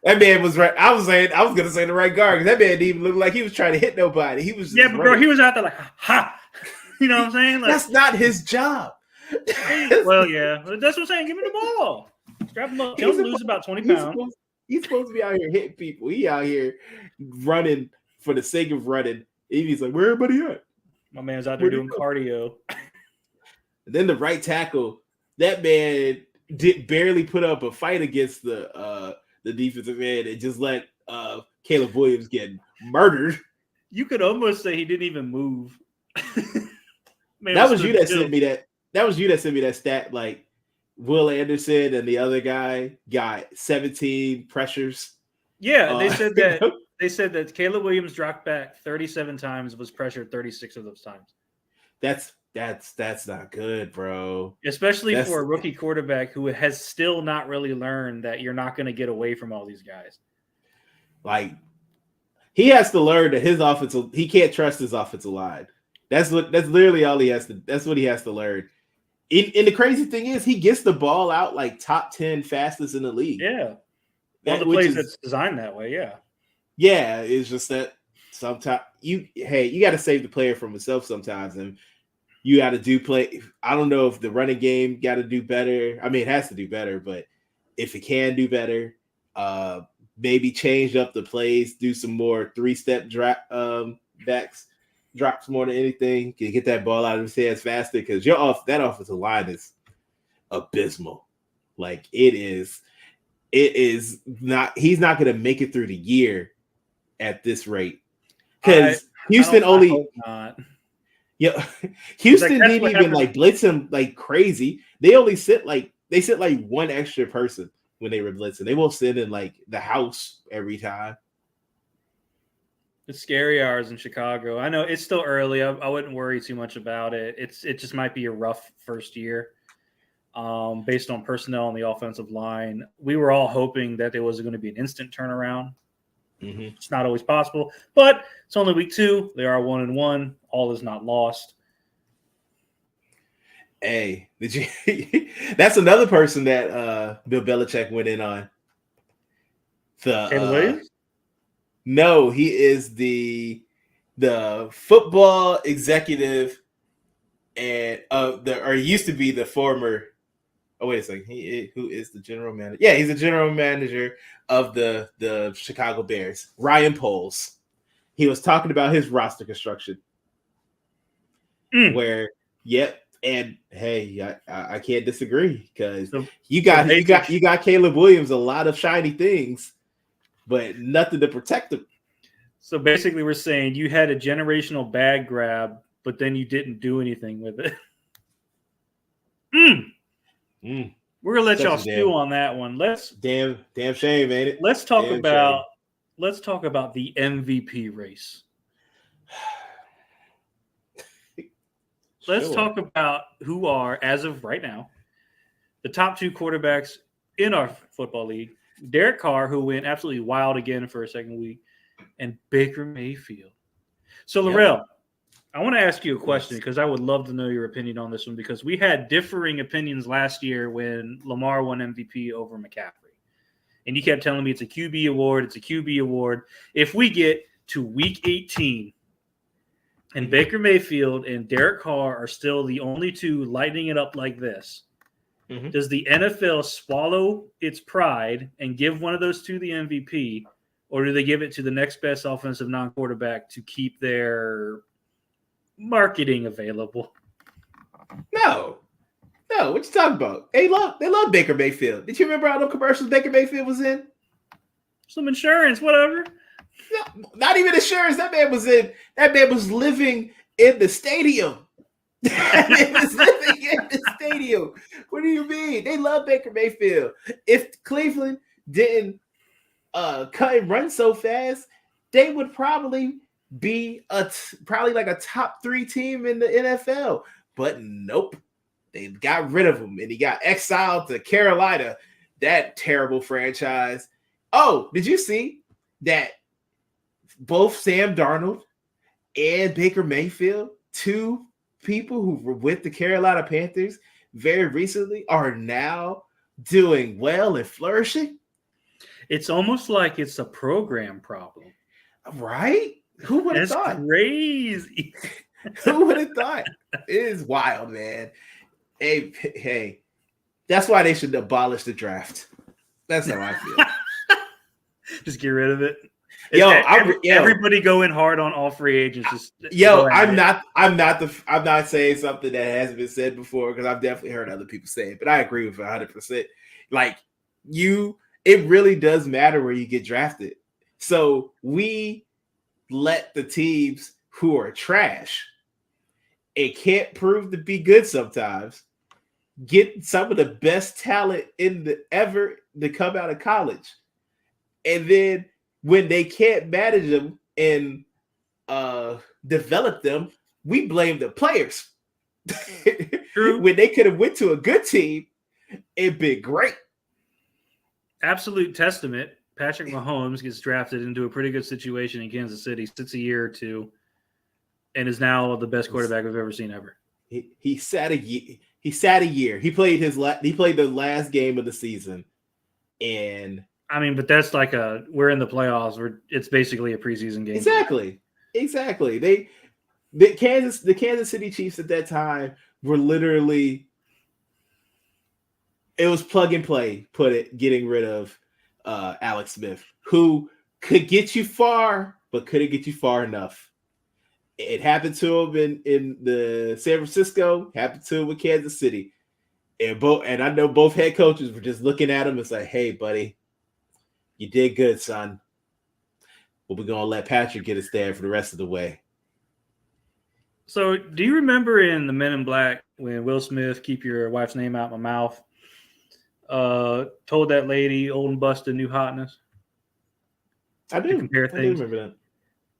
That man was right. I was going to say the right guard because that man didn't even look like he was trying to hit nobody. He was but bro, he was out there like, ha. You know what I'm saying? Like, that's not his job. Well, yeah. That's what I'm saying. Give me the ball. Strap him up. Tell him to lose about 20 pounds. He's supposed to be out here hitting people. He out here running for the sake of running. He's like, where everybody at? My man's out there doing cardio. And then the right tackle, that man did barely put up a fight against the defensive end and just let Caleb Williams get murdered. You could almost say he didn't even move. Man, that was you that sent me that. That was you that sent me that stat. Like Will Anderson and the other guy got 17 pressures. Yeah, they said that Caleb Williams dropped back 37 times, was pressured 36 of those times. That's not good, bro. Especially for a rookie quarterback who has still not really learned that you're not going to get away from all these guys. Like he has to learn that he can't trust his offensive line. That's literally all he has to. That's what he has to learn. And the crazy thing is, he gets the ball out like top 10 fastest in the league. Yeah, one of the plays that's designed that way. Yeah, yeah. It's just that sometimes you got to save the player from himself sometimes, and you got to do play. I don't know if the running game got to do better. I mean, it has to do better, but if it can do better, maybe change up the plays, do some more 3-step backs. Drops more than anything. Can get that ball out of his hands faster because that offensive line is abysmal. Like it is not. He's not going to make it through the year at this rate because Houston only. Yeah, Houston didn't even like blitz him like crazy. They only sent like one extra person when they were blitzing. They won't send in like the house every time. It's scary hours in Chicago. I know it's still early. I wouldn't worry too much about it. It just might be a rough first year based on personnel on the offensive line. We were all hoping that there was going to be an instant turnaround. Mm-hmm. It's not always possible, but it's only week 2. They are 1-1. All is not lost. Hey, did you? That's another person that Bill Belichick went in on. Caleb Williams? No, he is the football executive and or used to be the former. Oh, wait a second. Who is the general manager? Yeah, he's the general manager of the Chicago Bears, Ryan Poles. He was talking about his roster construction. And hey, I can't disagree because you got Caleb Williams a lot of shiny things. But nothing to protect them. So basically, we're saying you had a generational bag grab but then you didn't do anything with it. We're gonna let y'all stew on that one. Damn shame, ain't it? Let's talk about the MVP race. Let's talk about who are, as of right now, the top 2 quarterbacks in our football league. Derek Carr, who went absolutely wild again for a second week, and Baker Mayfield. So, Laurel, I want to ask you a question because I would love to know your opinion on this one, because we had differing opinions last year when Lamar won MVP over McCaffrey. And you kept telling me it's a QB award, it's a QB award. If we get to week 18 and Baker Mayfield and Derek Carr are still the only 2 lighting it up like this, does the NFL swallow its pride and give one of those 2 the MVP, or do they give it to the next best offensive non-quarterback to keep their marketing available? No, what you talking about? They love Baker Mayfield. Did you remember all the commercials Baker Mayfield was in? Some insurance, whatever. No, not even insurance. That man was living in the stadium. That man was living in the stadium. What do you mean? They love Baker Mayfield. If Cleveland didn't cut and run so fast, they would probably be probably like a top 3 team in the NFL. But nope, they got rid of him, and he got exiled to Carolina, that terrible franchise. Oh, did you see that both Sam Darnold and Baker Mayfield, 2 people who were with the Carolina Panthers very recently, are now doing well and flourishing? It's almost like it's a program problem. Right? Who would have thought? Crazy. Who would have thought? It is wild, man. Hey, that's why they should abolish the draft. That's how I feel. Just get rid of it. Everybody go in hard on all free agents. I'm not saying something that hasn't been said before, because I've definitely heard other people say it, but I agree with it 100%. Like, it really does matter where you get drafted. So we let the teams who are trash and can't prove to be good sometimes get some of the best talent ever to come out of college. And then when they can't manage them and develop them, we blame the players. True. When they could have went to a good team, it'd been great. Absolute testament. Patrick Mahomes gets drafted into a pretty good situation in Kansas City, sits a year or 2, and is now the best quarterback we've ever seen ever. He sat a year. He played the last game of the season, and I mean, but that's like we're in the playoffs. It's basically a preseason game. Exactly. The Kansas City Chiefs at that time were literally, it was plug and play. Getting rid of Alex Smith, who could get you far, but couldn't get you far enough. It happened to him in the San Francisco. Happened to him with Kansas City, and I know both head coaches were just looking at him and say, "Hey, buddy, you did good, son. But we're gonna let Patrick get us there for the rest of the way." So, do you remember in The Men in Black when Will Smith, keep your wife's name out my mouth, told that lady, old and busted, new hotness? I do. Compare things. I do remember that.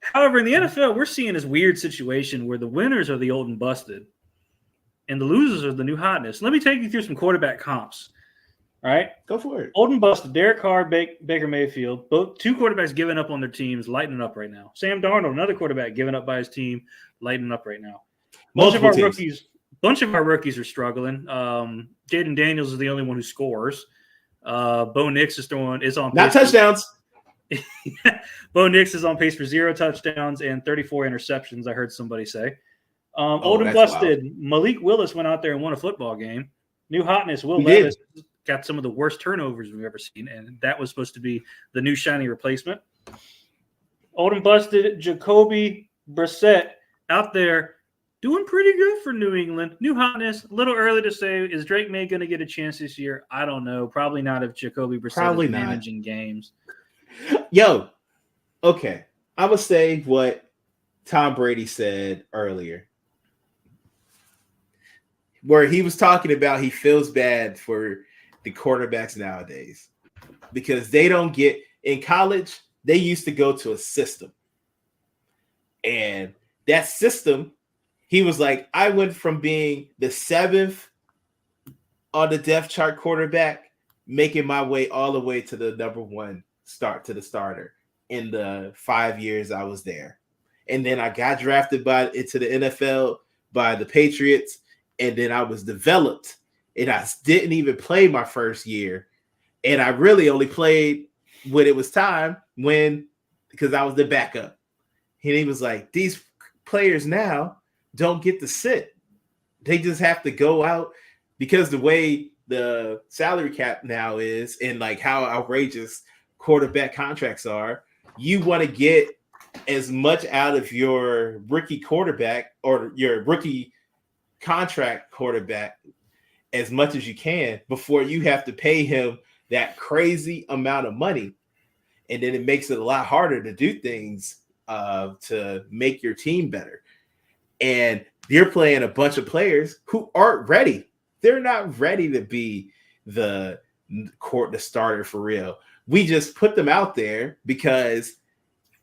However, in the NFL, we're seeing this weird situation where the winners are the old and busted, and the losers are the new hotness. Let me take you through some quarterback comps. All right, go for it. Old and busted, Derek Carr, Baker Mayfield, both 2 quarterbacks giving up on their teams, lighting up right now. Sam Darnold, another quarterback giving up by his team, lighting up right now. Bunch of our rookies are struggling. Jaden Daniels is the only one who scores. Bo Nix is on pace not touchdowns. Bo Nix is on pace for 0 touchdowns and 34 interceptions, I heard somebody say. Old and busted, wild. Malik Willis went out there and won a football game. New hotness, Will Levis got some of the worst turnovers we've ever seen, and that was supposed to be the new shiny replacement. Old and busted, Jacoby Brissett out there doing pretty good for New England. New hotness, a little early to say. Is Drake May going to get a chance this year? I don't know. Probably not if Jacoby Brissett is managing games. Okay. I would say what Tom Brady said earlier. where he was talking about he feels bad for the quarterbacks nowadays because they don't get in college. They used to go to a system, and that system, he was like, I went from being the 7th on the depth chart quarterback, making my way all the way to the number 1 to the starter in the 5 years I was there. And then I got drafted into the NFL by the Patriots, and then I was developed, and I didn't even play my first year. And I really only played when it was time because I was the backup. And he was like, these players now don't get to sit. They just have to go out because the way the salary cap now is and like how outrageous quarterback contracts are, you want to get as much out of your rookie quarterback or your rookie contract quarterback as much as you can before you have to pay him that crazy amount of money. And then it makes it a lot harder to do things to make your team better. And you're playing a bunch of players who aren't ready. They're not ready to be the starter for real. We just put them out there because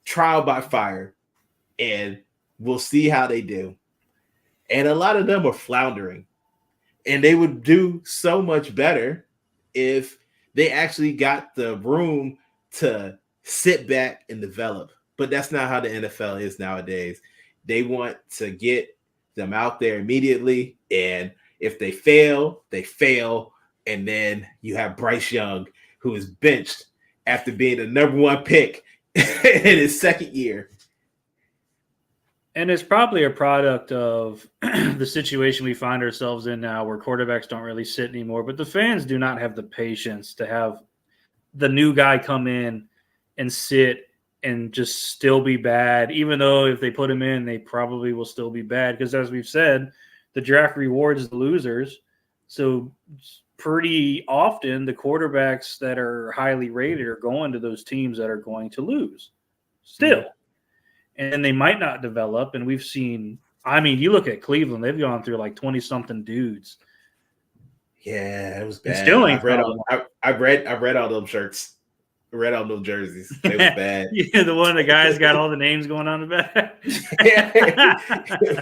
trial by fire, and we'll see how they do. And a lot of them are floundering, and they would do so much better if they actually got the room to sit back and develop. But that's not how the NFL is nowadays. They want to get them out there immediately, and if they fail, they fail. And then you have Bryce Young, who is benched after being the number 1 pick in his second year. And it's probably a product of the situation we find ourselves in now where quarterbacks don't really sit anymore. But the fans do not have the patience to have the new guy come in and sit and just still be bad, even though if they put him in, they probably will still be bad. Because as we've said, the draft rewards the losers. So pretty often the quarterbacks that are highly rated are going to those teams that are going to lose still. And they might not develop. And we've seen, I mean, you look at Cleveland, they've gone through like 20-something dudes. Yeah, it was bad. Still I read all those shirts. I read all those jerseys. They was bad. Yeah, the one the guys got all the names going on the back.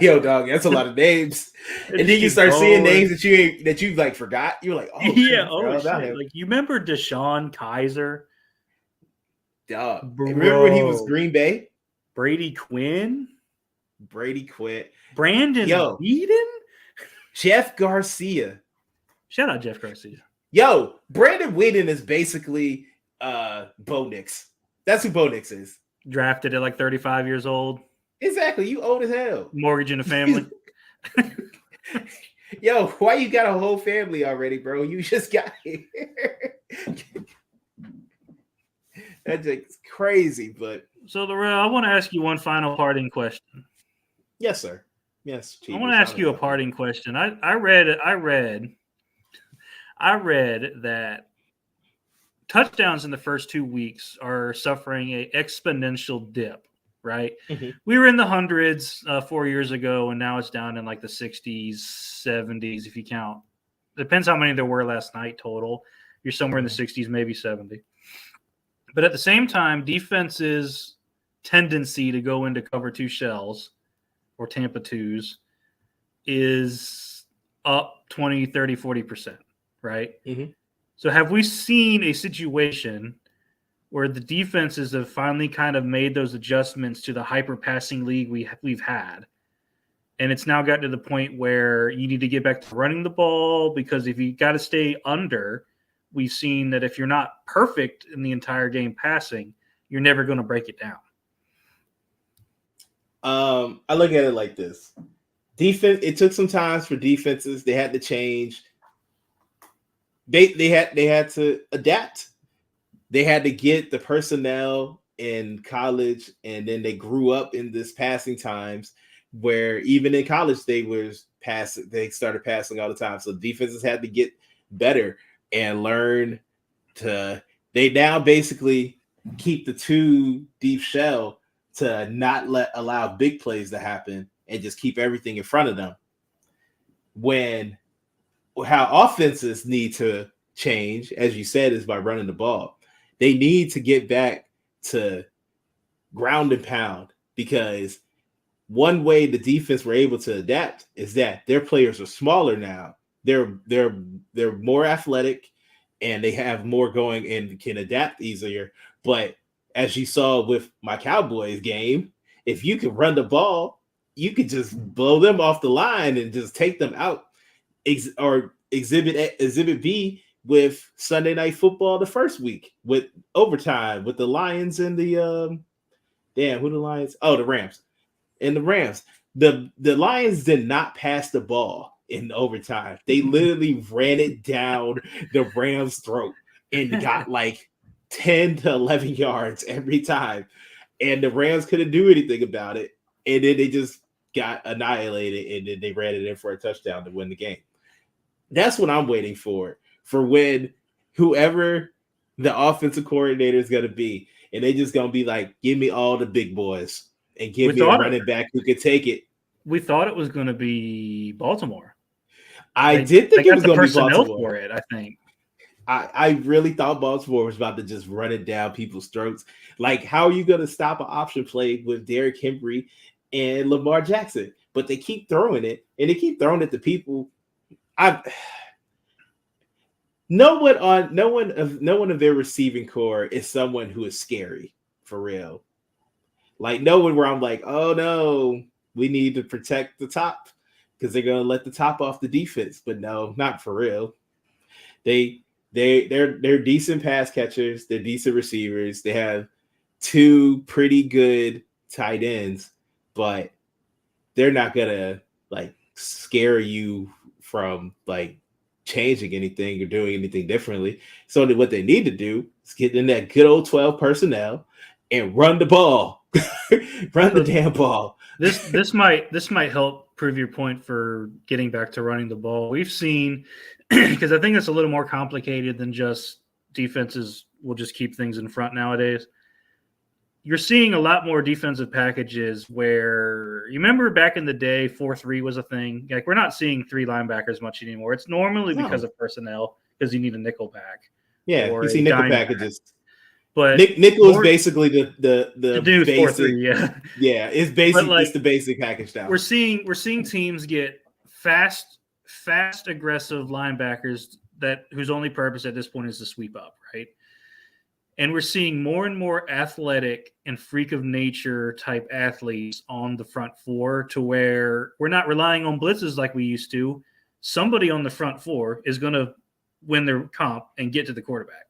Yo, dog, that's a lot of names. And then you start seeing names that you like forgot. You're like, oh yeah, shit, shit. Like you remember Deshaun Kaiser? Dog. Remember when he was Green Bay? Brady Quinn? Brandon Whedon? Jeff Garcia. Shout out Jeff Garcia. Yo, Brandon Whedon is basically Bo Nix. That's who Bo Nix is. Drafted at like 35 years old. Exactly. You old as hell. Mortgage in a family. Yo, why you got a whole family already, bro? You just got here. That's like crazy, but so Lorel, I want to ask you one final parting question. Yes, sir. Yes, Cheevers, I want to ask you a parting question. I read that touchdowns in the first 2 weeks are suffering an exponential dip, right? Mm-hmm. We were in the hundreds 4 years ago, and now it's down in like the 60s, 70s, if you count. Depends how many there were last night total. You're somewhere in the 60s, maybe 70. But at the same time, defense's tendency to go into cover 2 shells or Tampa 2s is up 20, 30, 40%, right? Mm-hmm. So have we seen a situation where the defenses have finally kind of made those adjustments to the hyper-passing league we've had, and it's now gotten to the point where you need to get back to running the ball because if you got to stay under, we've seen that if you're not perfect in the entire game passing, you're never going to break it down. I look at it like this. Defense, it took some time for defenses. They had to change. They had to adapt. They had to get the personnel in college, and then they grew up in this passing times where even in college they started passing all the time. So defenses had to get better and learn to. They now basically keep the 2 deep shell to not allow big plays to happen and just keep everything in front of them. When how offenses need to change, as you said, is by running the ball. They need to get back to ground and pound, because one way the defense were able to adapt is that their players are smaller now. They're more athletic, and they have more going and can adapt easier. But as you saw with my Cowboys game, if you can run the ball, you could just blow them off the line and just take them out. Or exhibit B with Sunday Night Football the first week with overtime with the Lions and the who the Lions? Oh, the Rams. And the Rams. The Lions did not pass the ball in overtime. They literally ran it down the Rams' throat and got like 10 to 11 yards every time. And the Rams couldn't do anything about it. And then they just got annihilated, and then they ran it in for a touchdown to win the game. That's what I'm waiting for when whoever the offensive coordinator is going to be, and they just going to be like, give me all the big boys and give me a running back who can take it. We thought it was going to be Baltimore. I did think it was going to be Baltimore. For it, I think. I really thought Baltimore was about to just run it down people's throats. Like, how are you going to stop an option play with Derrick Henry and Lamar Jackson? But they keep throwing it, and they keep throwing it to people. No one of their receiving core is someone who is scary for real. Like, no one where I'm like, oh no, we need to protect the top because they're gonna let the top off the defense. But no, not for real. They're decent pass catchers. They're decent receivers. They have two pretty good tight ends, but they're not gonna like scare you from like changing anything or doing anything differently. So what they need to do is get in that good old 12 personnel and run the ball. Run the damn ball. This might help prove your point for getting back to running the ball. We've seen, because I think it's a little more complicated than just defenses will just keep things in front nowadays. You're seeing a lot more defensive packages where you remember back in the day, 4-3 was a thing. Like, we're not seeing three linebackers much anymore. It's normally because of personnel, because you need a nickel back. Yeah, you see nickel packages. Back. But nickel is basically the basic. 4-3, yeah, it's basically like, it's the basic package now. We're seeing teams get fast, aggressive linebackers whose only purpose at this point is to sweep up, right? And we're seeing more and more athletic and freak of nature type athletes on the front four, to where we're not relying on blitzes like we used to. Somebody on the front four is going to win their comp and get to the quarterback.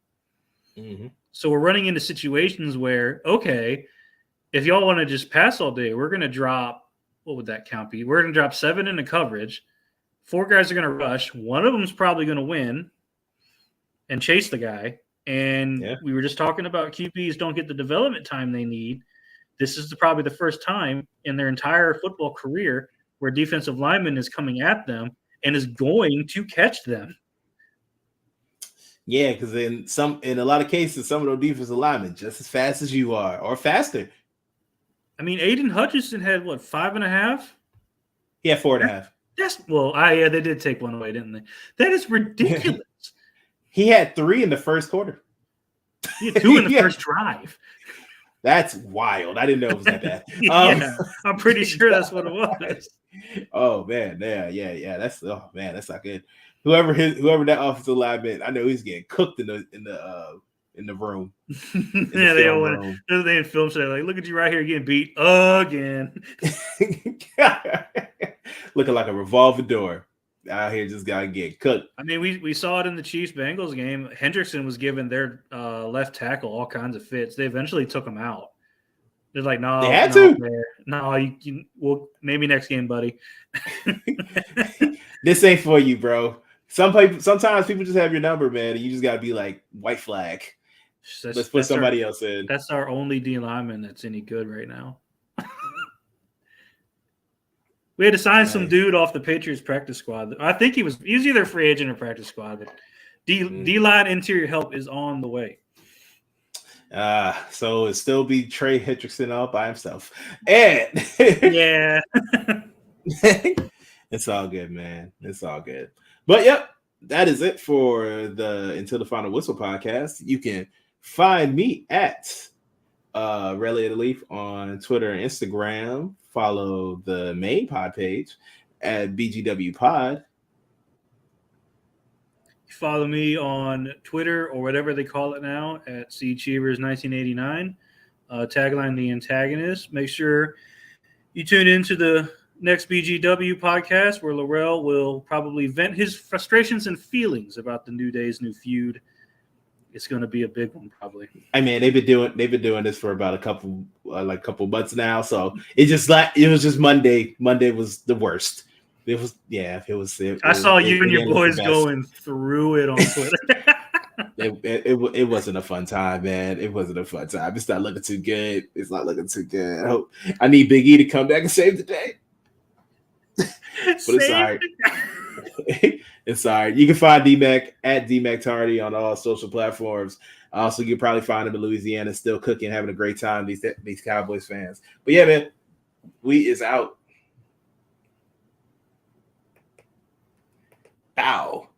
Mm-hmm. So we're running into situations where, okay, if y'all want to just pass all day, we're going to drop, what would that count be? We're going to drop 7 into coverage. 4 guys are going to rush. One of them is probably going to win and chase the guy. And we were just talking about QBs don't get the development time they need. This is probably the first time in their entire football career where defensive lineman is coming at them and is going to catch them. Yeah, because in a lot of cases, some of those defensive linemen just as fast as you are, or faster. I mean, Aiden Hutchinson had 5.5? He had 4.5. They did take one away, didn't they? That is ridiculous. He had 3 in the first quarter. He had 2 in the first drive. That's wild. I didn't know it was that bad. I'm pretty sure that's what it was. Oh man, yeah. That's not good. Whoever that offensive lineman, I know he's getting cooked in the room. They in film say, like, look at you right here getting beat again. Looking like a revolving door. Out here just gotta get cooked. I mean, we saw it in the Chiefs-Bengals game. Hendrickson was giving their left tackle all kinds of fits. They eventually took him out. They're like, no, they had to. No, well, maybe next game, buddy. This ain't for you, bro. Sometimes people just have your number, man, and you just gotta be like, white flag. Let's put somebody else in. That's our only D lineman that's any good right now. We had to sign some dude off the Patriots practice squad. I think he was either free agent or practice squad. D-line interior help is on the way. So it'll still be Trey Hendrickson all by himself. And yeah. It's all good, man. It's all good. But yep, that is it for the Until the Final Whistle podcast. You can find me at Rally of the Leaf on Twitter and Instagram. Follow the main pod page at BGW Pod. Follow me on Twitter or whatever they call it now at Cheevers 1989. Tagline The Antagonist. Make sure you tune into the next BGW podcast where Laurel will probably vent his frustrations and feelings about the New Day's new feud. It's going to be a big one, probably. I mean, they've been doing this for about a couple months now. So it was just Monday. Monday was the worst. It was. I saw you and your boys going through it on Twitter. It wasn't a fun time, man. It wasn't a fun time. It's not looking too good. It's not looking too good. I need Big E to come back and save the day. But it's all right. It's all right. You can find DMac at DMac Tardy on all social platforms. Also, you can probably find him in Louisiana, still cooking, having a great time. These Cowboys fans. But yeah, man, we is out. Bow.